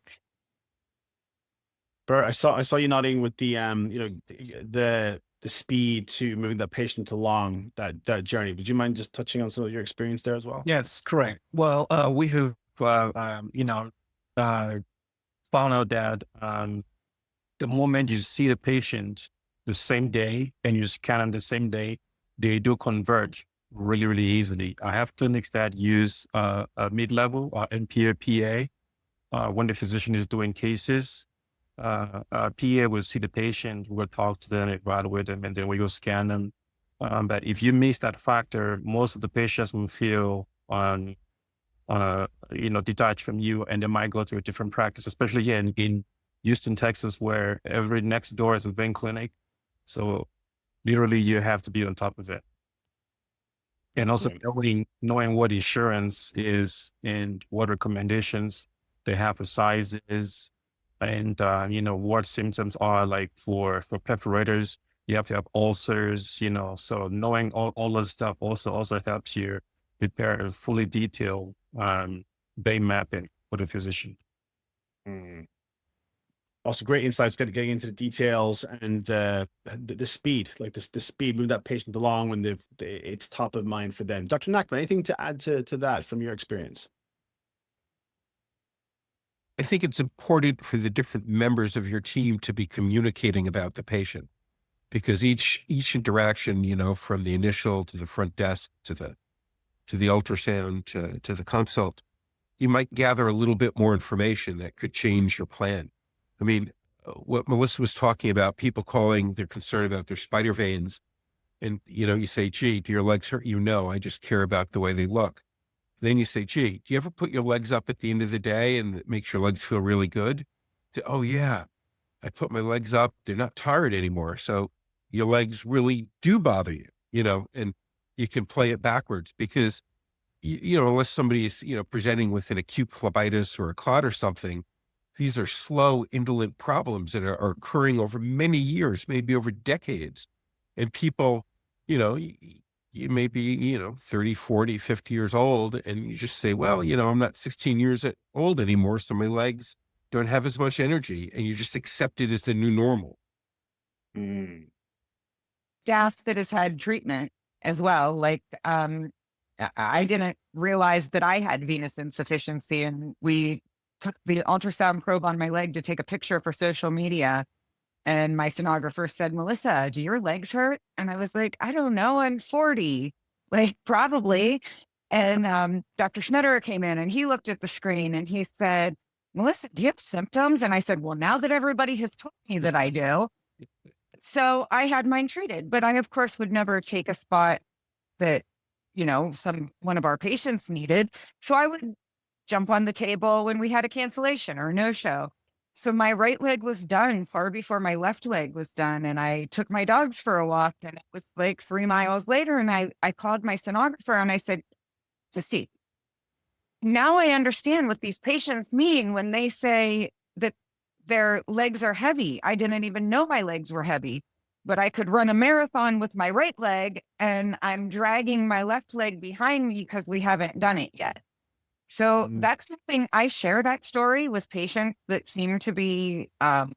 Bert, I saw you nodding with the the speed to moving that patient along that journey. Would you mind just touching on some of your experience there as well? Yes, correct. Well, we have, found out that the moment you see the patient the same day and you scan them the same day, they do converge really, really easily. I have clinics that use a mid-level or NPA PA when the physician is doing cases. PA will see the patient, we'll talk to them, evaluate them, and then we will scan them. But if you miss that factor, most of the patients will feel detached from you, and they might go to a different practice, especially here in Houston, Texas, where every next door is a vein clinic. So literally you have to be on top of it. And also knowing what insurance is and what recommendations they have for sizes, and what symptoms are like for perforators. You have to have ulcers, so knowing all this stuff also helps you prepare a fully detailed vein mapping for the physician. Also, great insights, getting into the details and the speed, like the speed, move that patient along when it's top of mind for them. Dr. Nackman, anything to add to that from your experience? I think it's important for the different members of your team to be communicating about the patient, because each interaction, from the initial to the front desk to the ultrasound to the consult, you might gather a little bit more information that could change your plan. I mean, what Melyssa was talking about, people calling, they're concerned about their spider veins, and you say, "Gee, do your legs hurt?" I just care about the way they look. Then you say, "Gee, do you ever put your legs up at the end of the day and it makes your legs feel really good?" Oh yeah, I put my legs up. They're not tired anymore. So your legs really do bother you, and you can play it backwards, because, unless somebody is, presenting with an acute phlebitis or a clot or something, these are slow, indolent problems that are occurring over many years, maybe over decades. And people, you may be, 30, 40, 50 years old, and you just say, well, I'm not 16 years old anymore, so my legs don't have as much energy, and you just accept it as the new normal. Staff that has had treatment as well, like I didn't realize that I had venous insufficiency, and we took the ultrasound probe on my leg to take a picture for social media. And my sonographer said, "Melyssa, do your legs hurt?" And I was like, "I don't know. I'm 40, like probably." And Dr. Schmetter came in and he looked at the screen and he said, "Melyssa, do you have symptoms?" And I said, "Well, now that everybody has told me that I do." So I had mine treated, but I, of course, would never take a spot that, one of our patients needed. So I would jump on the table when we had a cancellation or a no-show. So my right leg was done far before my left leg was done. And I took my dogs for a walk, and it was like 3 miles later. And I called my sonographer and I said, "Justine, now I understand what these patients mean when they say that their legs are heavy. I didn't even know my legs were heavy, but I could run a marathon with my right leg, and I'm dragging my left leg behind me because we haven't done it yet." So that's something I share that story with patients that seem to be a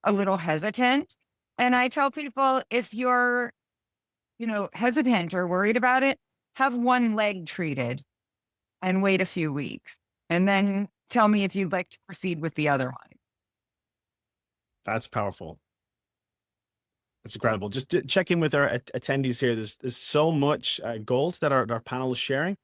little hesitant. And I tell people, if you're, hesitant or worried about it, have one leg treated and wait a few weeks, and then tell me if you'd like to proceed with the other one. That's powerful. That's incredible. Just to check in with our attendees here. There's so much gold that our panel is sharing.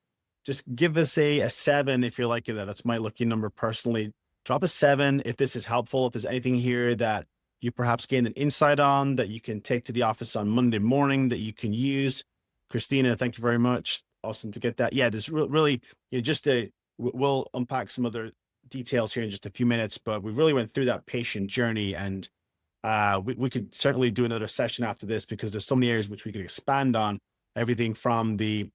Just give us a 7 if you're liking that. That's my lucky number personally. Drop a 7 if this is helpful. If there's anything here that you perhaps gained an insight on that you can take to the office on Monday morning that you can use. Christina, thank you very much. Awesome to get that. Yeah, there's really, we'll unpack some other details here in just a few minutes, but we really went through that patient journey, and we could certainly do another session after this because there's so many areas which we could expand on. Everything from the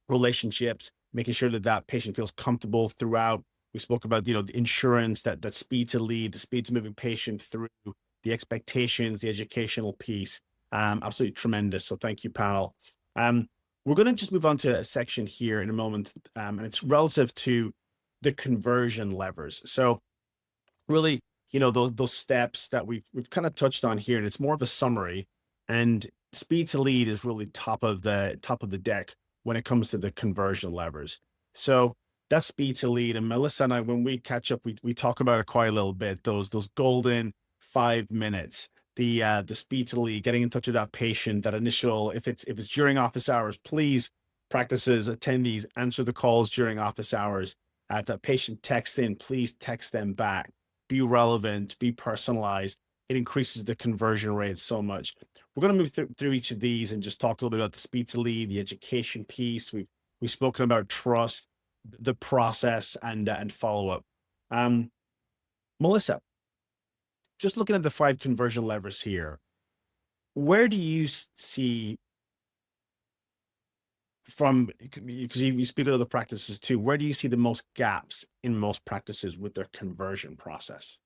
relationships, making sure that that patient feels comfortable throughout. We spoke about, the insurance, that speed to lead, the speed to moving patient through, the expectations, the educational piece. Absolutely tremendous. So thank you, panel. We're going to just move on to a section here in a moment, and it's relative to the conversion levers. So really, those steps that we've kind of touched on here, and it's more of a summary. And speed to lead is really top of the deck when it comes to the conversion levers. So that's speed to lead. And Melyssa and I, when we catch up, we talk about it quite a little bit. Those golden 5 minutes, the speed to lead, getting in touch with that patient, that initial, if it's during office hours, please, practices, attendees, answer the calls during office hours. If that patient texts in, please text them back. Be relevant, be personalized. It increases the conversion rate so much. We're going to move through each of these and just talk a little bit about the speed to lead, the education piece. We've spoken about trust, the process, and follow up. Melyssa, just looking at the 5 conversion levers here, where do you see, from, because you speak of other practices too, where do you see the most gaps in most practices with their conversion process?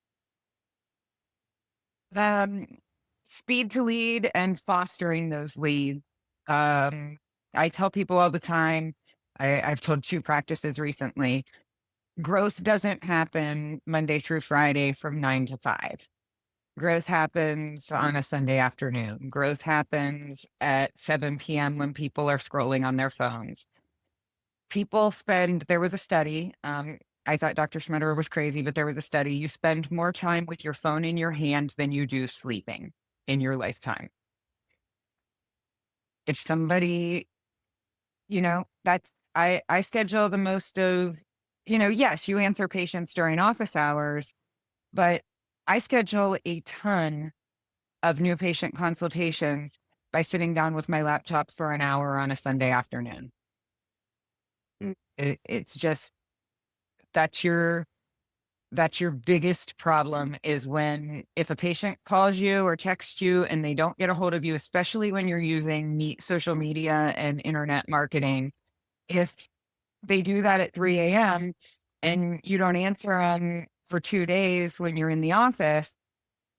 Speed to lead and fostering those leads. I tell people all the time, I've told 2 practices recently, growth doesn't happen Monday through Friday from 9 to 5. Growth happens on a Sunday afternoon. Growth happens at 7 p.m. when people are scrolling on their phones. There was a study, I thought Dr. Schmetterer was crazy, but there was a study. You spend more time with your phone in your hand than you do sleeping in your lifetime. If somebody, I schedule the most of, yes, you answer patients during office hours, but I schedule a ton of new patient consultations by sitting down with my laptop for an hour on a Sunday afternoon. It's just, that's your biggest problem, is if a patient calls you or texts you and they don't get a hold of you, especially when you're using social media and internet marketing. If they do that at 3 a.m. and you don't answer them for 2 days when you're in the office,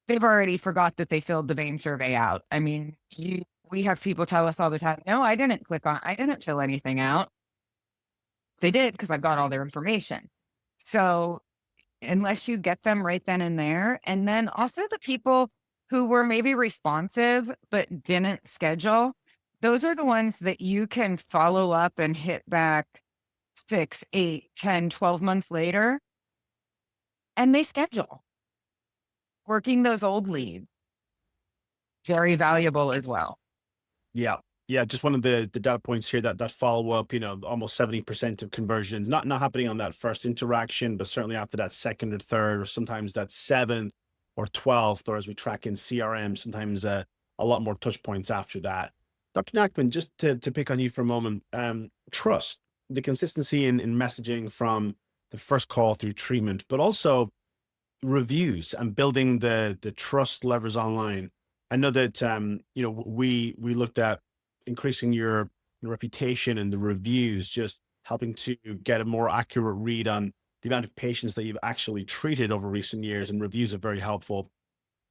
they've already forgot that they filled the vein survey out. I mean, we have people tell us all the time, no, I didn't fill anything out. They did, because I got all their information. So unless you get them right then and there, and then also the people who were maybe responsive but didn't schedule, those are the ones that you can follow up and hit back 6, 8, 10, 12 months later, and they schedule. Working those old leads, very valuable as well. Yeah. Just one of the data points here, that follow up, almost 70% of conversions not happening on that first interaction, but certainly after that second or third, or sometimes that 7th or 12th, or as we track in CRM, sometimes a lot more touch points after that. Dr. Nackman, just to pick on you for a moment, trust, the consistency in messaging from the first call through treatment, but also reviews and building the trust levers online. I know that we looked at increasing your reputation and the reviews, just helping to get a more accurate read on the amount of patients that you've actually treated over recent years, and reviews are very helpful.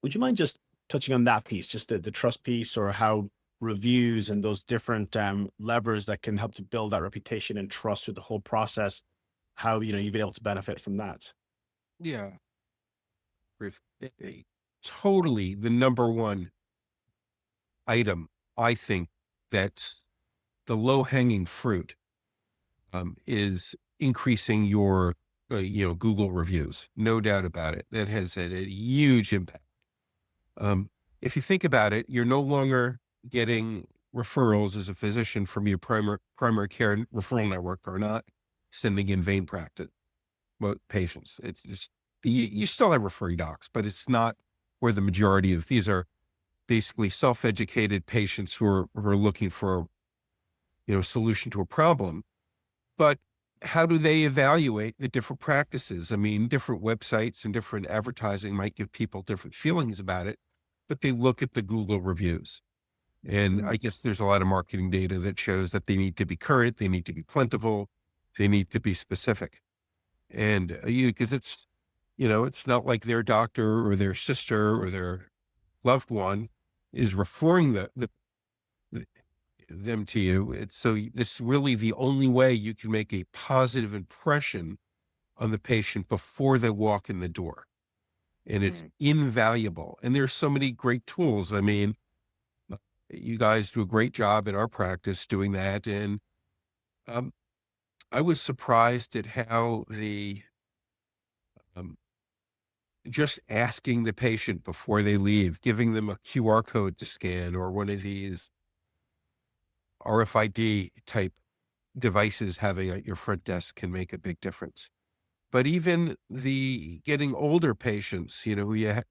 Would you mind just touching on that piece, just the trust piece, or how reviews and those different levers that can help to build that reputation and trust through the whole process, how you've been able to benefit from that? Yeah. Totally the number one item, I think, that's the low-hanging fruit, is increasing your Google reviews. No doubt about it. That has had a huge impact. if you think about it, you're no longer getting referrals as a physician from your primary care referral network, or not sending in vein practice patients. It's just, you still have referring docs, but it's not where the majority of these are basically self-educated patients who are looking for, solution to a problem. But how do they evaluate the different practices? I mean, different websites and different advertising might give people different feelings about it, but they look at the Google reviews. And I guess there's a lot of marketing data that shows that they need to be current, they need to be plentiful, they need to be specific. And because it's not like their doctor or their sister or their loved one is referring them to you. It's really the only way you can make a positive impression on the patient before they walk in the door. And it's invaluable. And there's so many great tools. I mean, you guys do a great job in our practice doing that. And I was surprised at how just asking the patient before they leave, giving them a QR code to scan or one of these RFID type devices having at your front desk can make a big difference. But even the getting older patients, who you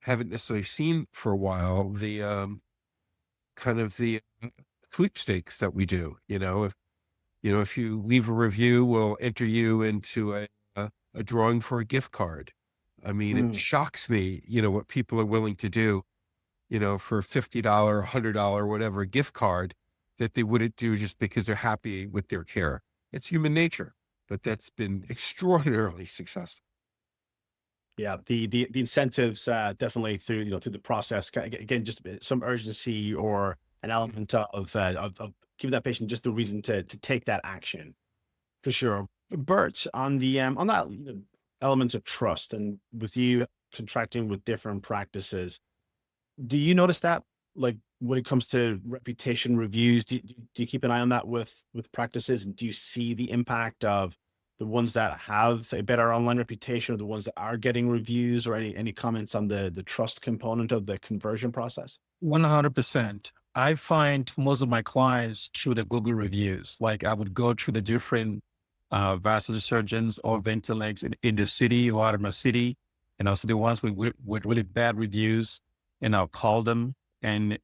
haven't necessarily seen for a while, the kind of the sweepstakes that we do, if you leave a review, we'll enter you into a drawing for a gift card. I mean, it shocks me, what people are willing to do, for $50, $100, whatever gift card that they wouldn't do just because they're happy with their care. It's human nature, but that's been extraordinarily successful. Yeah, the incentives definitely through the process. Again, just some urgency or an element of giving that patient just the reason to take that action, for sure. Bert, on that element of trust, and with you contracting with different practices, do you notice that, like, when it comes to reputation reviews, do you keep an eye on that with practices, and do you see the impact of the ones that have a better online reputation or the ones that are getting reviews, or any comments on the trust component of the conversion process? 100%. I find most of my clients through the Google reviews. Like, I would go through the different vascular surgeons or vein clinics in the city or out of my city, and also the ones with really bad reviews, and I'll call them and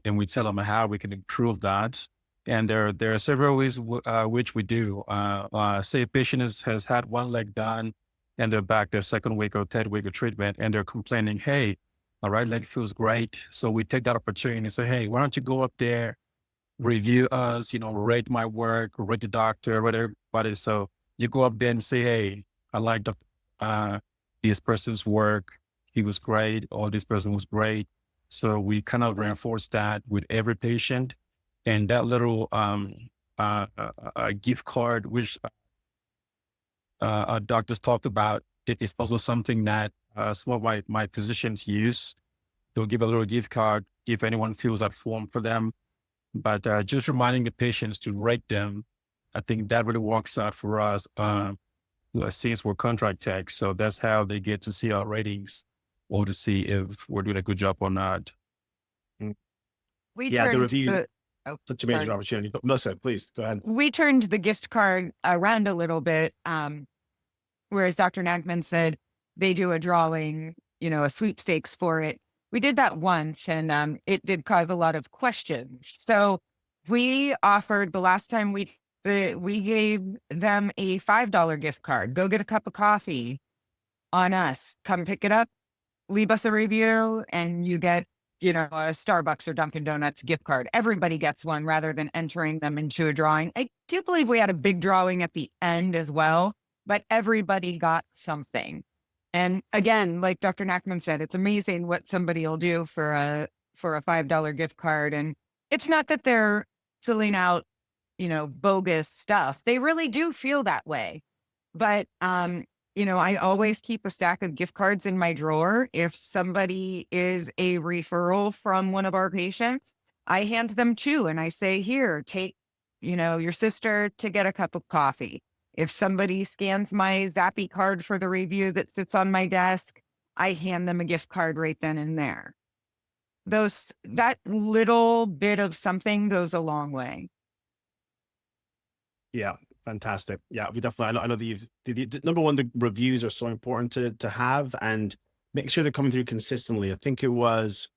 we tell them how we can improve that. And there are several ways which we do. Say a patient has had one leg done and they're back their second week or third week of treatment, and they're complaining, hey, my right leg feels great. So we take that opportunity and say, hey, why don't you go up there, review us, rate my work, rate the doctor, whatever. So you go up there and say, hey, I like this person's work. He was great. Or this person was great. So we kind of reinforce that with every patient. And that little gift card, which doctors talked about, it is also something that some of my physicians use. They'll give a little gift card if anyone fills that form for them. But just reminding the patients to rate them, I think that really works out for us since we're contract tech. So that's how they get to see our ratings, or to see if we're doing a good job or not. The review, such a major opportunity. But Melyssa, please go ahead. We turned the gift card around a little bit. Whereas Dr. Nackman said they do a drawing, a sweepstakes for it. We did that once, and it did cause a lot of questions. So we offered, the last time we gave them a $5 gift card. Go get a cup of coffee on us. Come pick it up, leave us a review, and you get, a Starbucks or Dunkin' Donuts gift card. Everybody gets one rather than entering them into a drawing. I do believe we had a big drawing at the end as well, but everybody got something. And again, like Dr. Nackman said, it's amazing what somebody will do for a $5 gift card. And it's not that they're filling out, bogus stuff. They really do feel that way. But, I always keep a stack of gift cards in my drawer. If somebody is a referral from one of our patients, I hand them too. And I say, here, take, your sister to get a cup of coffee. If somebody scans my Zappy card for the review that sits on my desk, I hand them a gift card right then and there. that little bit of something goes a long way. Yeah, fantastic. Yeah, we definitely. I know that the number one, the reviews are so important to have, and make sure they're coming through consistently. I think it was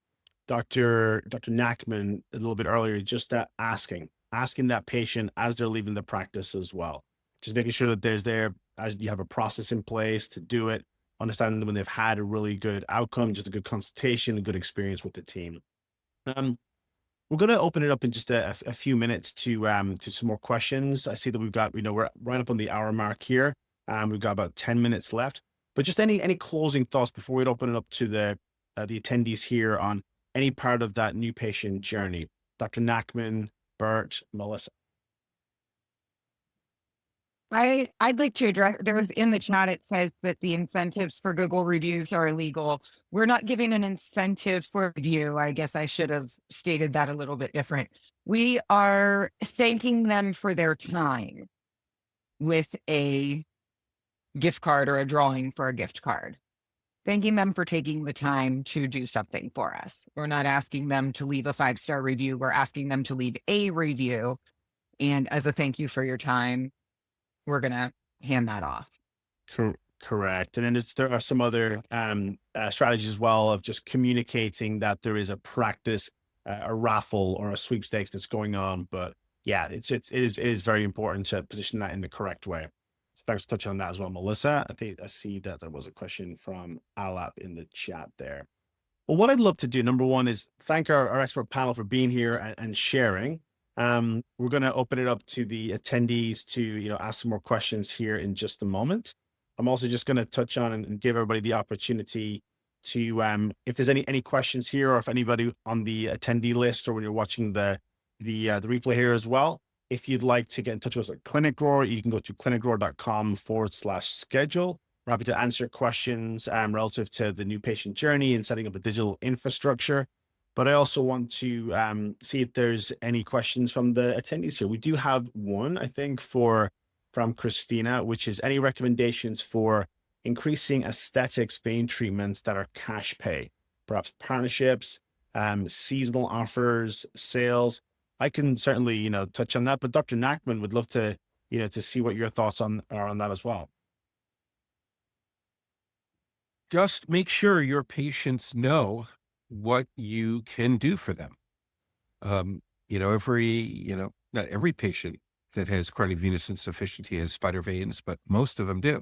Dr. Nackman a little bit earlier, just that asking that patient as they're leaving the practice as well, just making sure that as you have a process in place to do it, understanding when they've had a really good outcome, just a good consultation, a good experience with the team. Um, we're going to open it up in just a few minutes to some more questions. I see that we're right up on the hour mark here. We've got about 10 minutes left, but just any closing thoughts before we open it up to the attendees here on any part of that new patient journey. Dr. Nackman, Bert, Melyssa. I'd like to address, there's in the chat, it says that the incentives for Google reviews are illegal. We're not giving an incentive for review. I guess I should have stated that a little bit different. We are thanking them for their time with a gift card or a drawing for a gift card. Thanking them for taking the time to do something for us. We're not asking them to leave a 5-star review. We're asking them to leave a review. And as a thank you for your time, we're going to hand that off. Correct. And then there are some other strategies as well of just communicating that there is a practice, a raffle or a sweepstakes that's going on. But yeah, it is very important to position that in the correct way. So thanks for touching on that as well, Melyssa. I see that there was a question from Alap in the chat there. Well, what I'd love to do, number one, is thank our expert panel for being here and sharing. We're going to open it up to the attendees to, ask some more questions here in just a moment. I'm also just going to touch on and give everybody the opportunity to, if there's any questions here, or if anybody on the attendee list, or when you're watching the replay here as well, if you'd like to get in touch with us at ClinicGrower, you can go to clinicgrower.com/schedule. We're happy to answer questions relative to the new patient journey and setting up a digital infrastructure. But I also want to see if there's any questions from the attendees here. We do have one, I think, from Christina, which is any recommendations for increasing aesthetics vein treatments that are cash pay, perhaps partnerships, seasonal offers, sales. I can certainly, touch on that, but Dr. Nackman would love to, to see what your thoughts are on that as well. Just make sure your patients know what you can do for them. Not every patient that has chronic venous insufficiency has spider veins, but most of them do.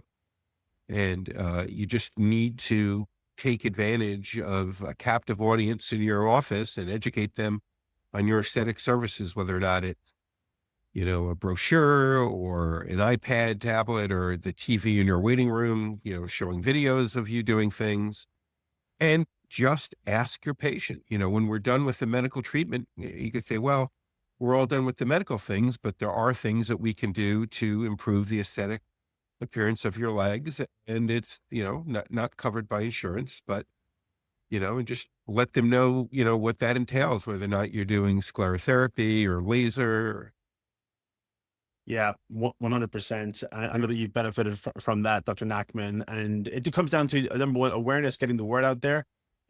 And you just need to take advantage of a captive audience in your office and educate them on your aesthetic services, whether or not it's, a brochure or an iPad tablet or the TV in your waiting room, showing videos of you doing things. And just ask your patient, when we're done with the medical treatment, you could say, well, we're all done with the medical things, but there are things that we can do to improve the aesthetic appearance of your legs. And it's, not covered by insurance, but, and just let them know, what that entails, whether or not you're doing sclerotherapy or laser. Yeah, 100%. I know that you've benefited from that, Dr. Nackman. And it comes down to, number one, awareness, getting the word out there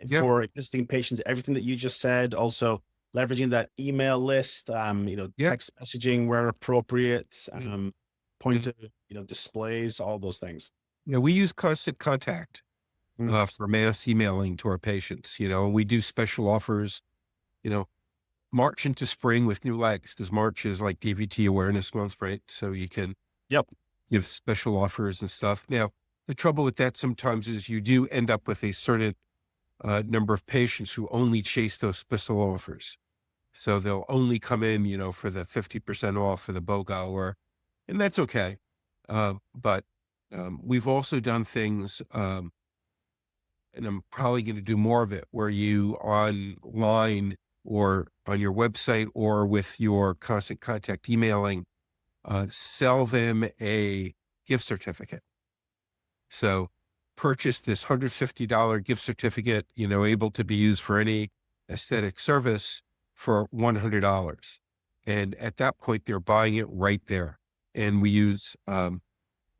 for existing patients, everything that you just said. Also, leveraging that email list, text messaging where appropriate, point to, displays, all those things. We use constant contact for mass emailing to our patients. We do special offers, March into spring with new legs, because March is like DVT awareness month, right? So you can give special offers and stuff. Now, the trouble with that sometimes is you do end up with a certain number of patients who only chase those special offers. So they'll only come in, for the 50% off for the BOGO, and that's okay. But we've also done things, and I'm probably going to do more of it, where you online or on your website or with your constant contact emailing, sell them a gift certificate. So purchase this $150 gift certificate, able to be used for any aesthetic service for $100. And at that point, they're buying it right there. And we use, there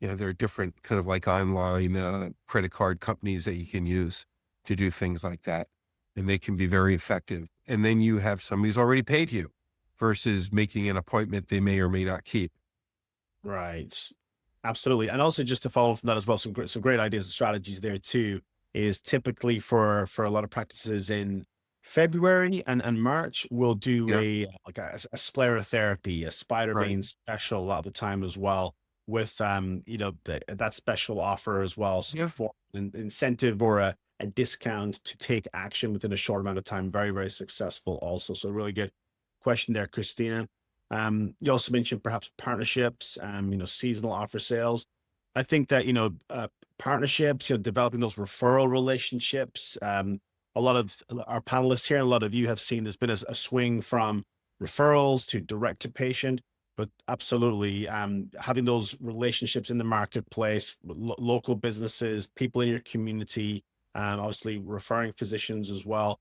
are different kind of like online credit card companies that you can use to do things like that. and they can be very effective. And then you have somebody who's already paid you versus making an appointment they may or may not keep. Right. Absolutely. And also just to follow from that as well, some great ideas and strategies there too, is typically for a lot of practices in February and March, we'll do Yeah. a sclerotherapy, a spider Right. vein special a lot of the time as well, with that special offer as well. So Yeah. for an incentive or a discount to take action within a short amount of time. Very, very successful also. So really good question there, Christina. You also mentioned perhaps partnerships, seasonal offer sales. I think that, partnerships, developing those referral relationships. A lot of our panelists here, and a lot of you have seen there's been a swing from referrals to direct to patient, but absolutely having those relationships in the marketplace, local businesses, people in your community, obviously referring physicians as well.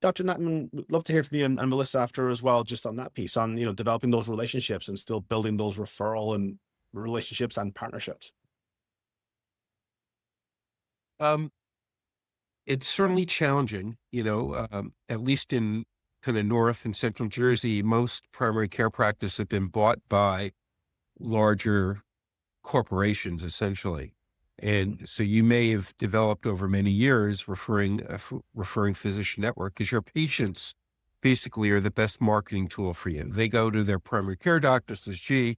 Dr. Nackman, would love to hear from you and Melyssa after as well, just on that piece, on developing those relationships and still building those referral and relationships and partnerships. Um, it's certainly challenging, at least in kind of North and Central Jersey, most primary care practices have been bought by larger corporations, essentially. And so you may have developed over many years referring physician network, because your patients basically are the best marketing tool for you. They go to their primary care doctor, says, gee,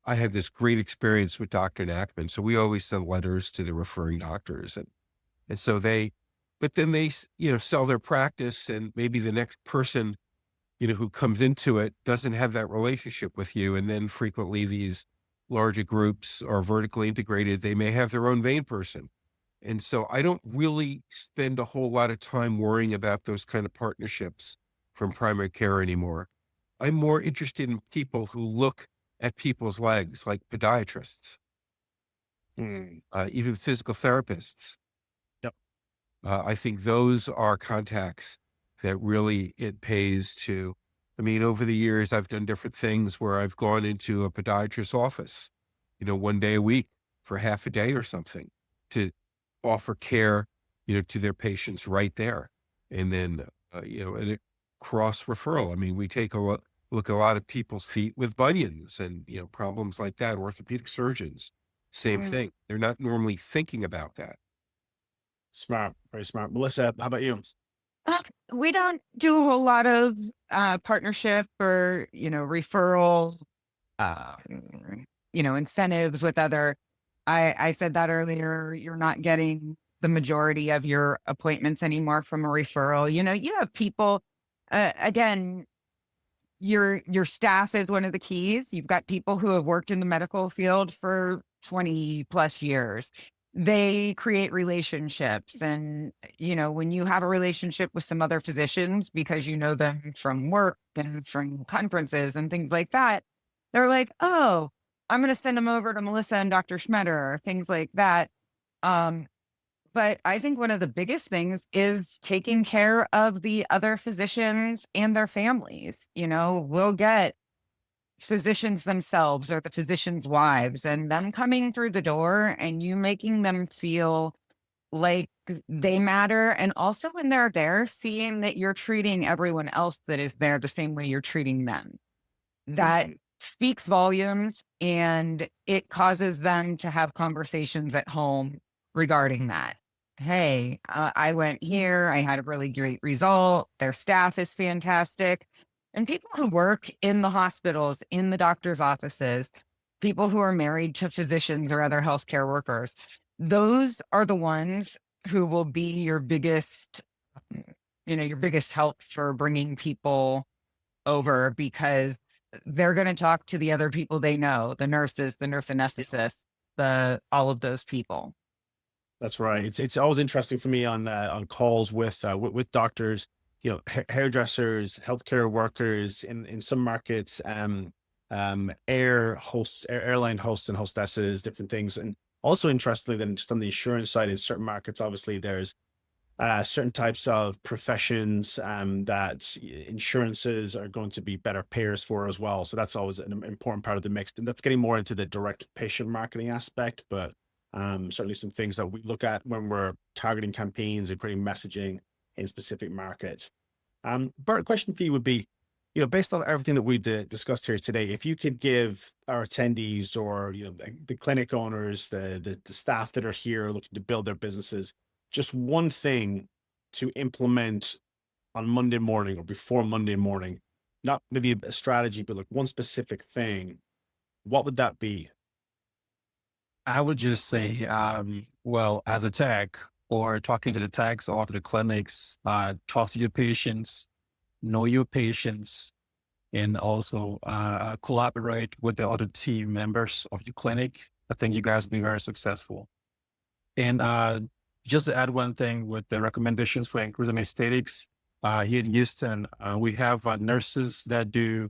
I had this great experience with Dr. Nackman. So we always send letters to the referring doctors. And so but then they, sell their practice, and maybe the next person, who comes into it doesn't have that relationship with you. And then frequently these larger groups are vertically integrated. They may have their own vein person. And so I don't really spend a whole lot of time worrying about those kind of partnerships from primary care anymore. I'm more interested in people who look at people's legs, like podiatrists, even physical therapists. Yep. I think those are contacts that really it pays to. I mean, over the years, I've done different things where I've gone into a podiatrist's office, one day a week for half a day or something to offer care, to their patients right there. And then, and a cross referral. I mean, we take look at a lot of people's feet with bunions and, problems like that. Orthopedic surgeons, same thing. They're not normally thinking about that. Smart, very smart. Melyssa, how about you? We don't do a whole lot of partnership or, referral, incentives with other. I said that earlier. You're not getting the majority of your appointments anymore from a referral. You have people, again, your staff is one of the keys. You've got people who have worked in the medical field for 20 plus years. They create relationships. And, when you have a relationship with some other physicians because you know them from work and from conferences and things like that, they're like, oh, I'm going to send them over to Melyssa and Dr. Schmetter, or things like that. But I think one of the biggest things is taking care of the other physicians and their families. We'll get physicians themselves or the physicians' wives, and them coming through the door and you making them feel like they matter. And also when they're there, seeing that you're treating everyone else that is there the same way you're treating them. That speaks volumes, and it causes them to have conversations at home regarding that. Hey, I went here. I had a really great result. Their staff is fantastic. And people who work in the hospitals, in the doctor's offices, people who are married to physicians or other healthcare workers, those are the ones who will be your biggest help for bringing people over, because they're going to talk to the other people they know, the nurses, the nurse anesthetists, all of those people. That's right. It's always interesting for me on calls with doctors, hairdressers, healthcare workers in some markets, airline hosts and hostesses, different things. And also interestingly, then just on the insurance side, in certain markets, obviously there's certain types of professions that insurances are going to be better payers for as well. So that's always an important part of the mix. And that's getting more into the direct patient marketing aspect, but certainly some things that we look at when we're targeting campaigns and creating messaging in specific markets. Bert, question for you would be, based on everything that we discussed here today, if you could give our attendees or, the clinic owners, the staff that are here looking to build their businesses, just one thing to implement on Monday morning or before Monday morning, not maybe a strategy, but like one specific thing, what would that be? I would just say, well, as a tech or talking to the techs or to the clinics, talk to your patients, know your patients, and also collaborate with the other team members of your clinic. I think you guys will be very successful. And just to add one thing with the recommendations for increasing aesthetics, here in Houston, we have nurses that do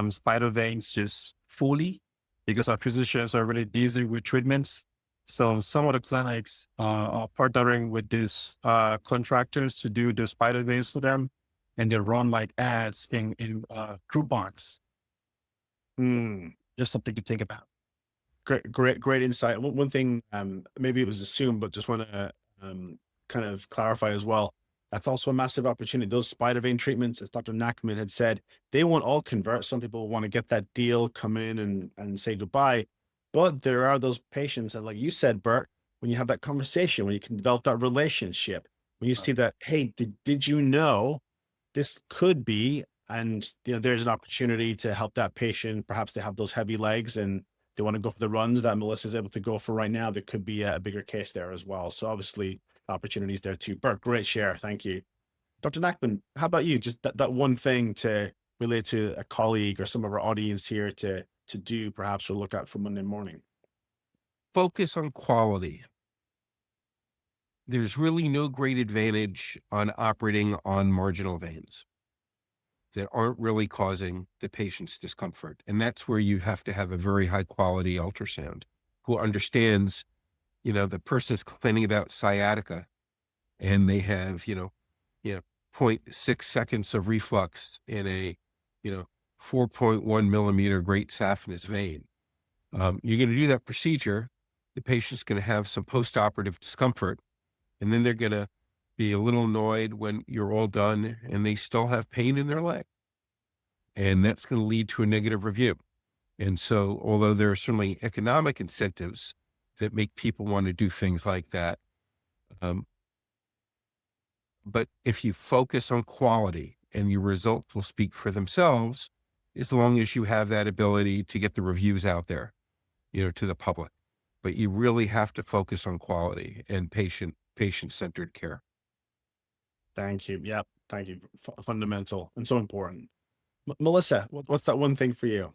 spider veins just fully because our physicians are really busy with treatments. So some of the clinics are partnering with these contractors to do the spider veins for them, and they run like ads in coupons. Just something to think about. Great insight. One thing, maybe it was assumed, but just want to kind of clarify as well. That's also a massive opportunity. Those spider vein treatments, as Dr. Nackman had said, they won't all convert. Some people want to get that deal, come in and say goodbye. But there are those patients, and like you said, Bert, when you have that conversation, when you can develop that relationship, when you see that, hey, did you know this could be, and there's an opportunity to help that patient. Perhaps they have those heavy legs and they want to go for the runs that Melyssa is able to go for right now. There could be a bigger case there as well. So obviously opportunities there too. Bert, great share. Thank you. Dr. Nackman, how about you? Just that one thing to relate to a colleague or some of our audience here to do perhaps or look at for Monday morning. Focus on quality. There's really no great advantage on operating on marginal veins that aren't really causing the patient's discomfort. And that's where you have to have a very high quality ultrasound who understands, the person's complaining about sciatica and they have, 0.6 seconds of reflux in a, 4.1 millimeter great saphenous vein. You're going to do that procedure. The patient's going to have some post-operative discomfort, and then they're going to be a little annoyed when you're all done and they still have pain in their leg. And that's going to lead to a negative review. And so, although there are certainly economic incentives that make people want to do things like that, but if you focus on quality and your results will speak for themselves, as long as you have that ability to get the reviews out there, to the public. But you really have to focus on quality and patient-centered care. Thank you. Yep. Thank you. Fundamental and so important. Melyssa, what's that one thing for you?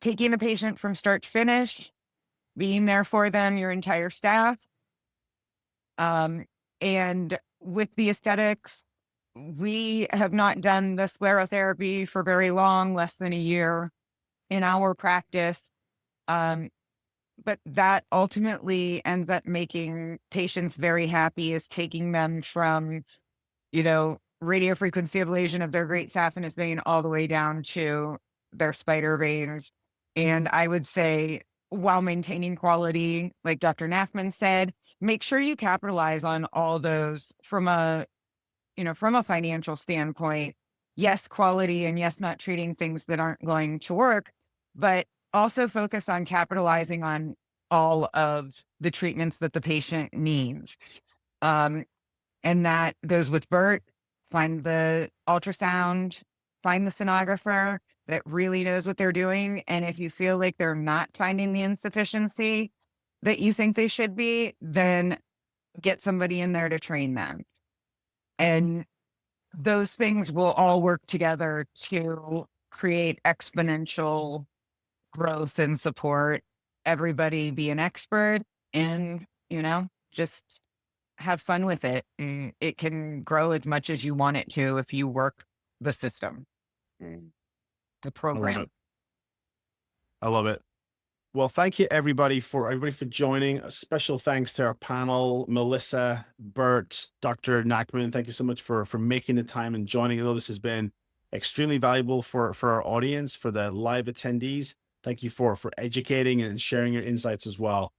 Taking the patient from start to finish, being there for them, your entire staff. And with the aesthetics, we have not done the sclerotherapy for very long, less than a year in our practice. But that ultimately ends up making patients very happy, is taking them from, radiofrequency ablation of their great saphenous vein all the way down to their spider veins. And I would say, while maintaining quality, like Dr. Nackman said, make sure you capitalize on all those from a financial standpoint. Yes, quality, and yes, not treating things that aren't going to work, but also focus on capitalizing on all of the treatments that the patient needs. And that goes with Bert. Find the ultrasound, find the sonographer that really knows what they're doing. And if you feel like they're not finding the insufficiency that you think they should be, then get somebody in there to train them. And those things will all work together to create exponential growth and support. Everybody be an expert and, just have fun with it. And it can grow as much as you want it to if you work the system, the program. I love it. Well, thank you everybody for joining. A special thanks to our panel, Melyssa, Bert, Dr. Nackman. Thank you so much for making the time and joining. I know this has been extremely valuable for our audience, for the live attendees. Thank you for educating and sharing your insights as well.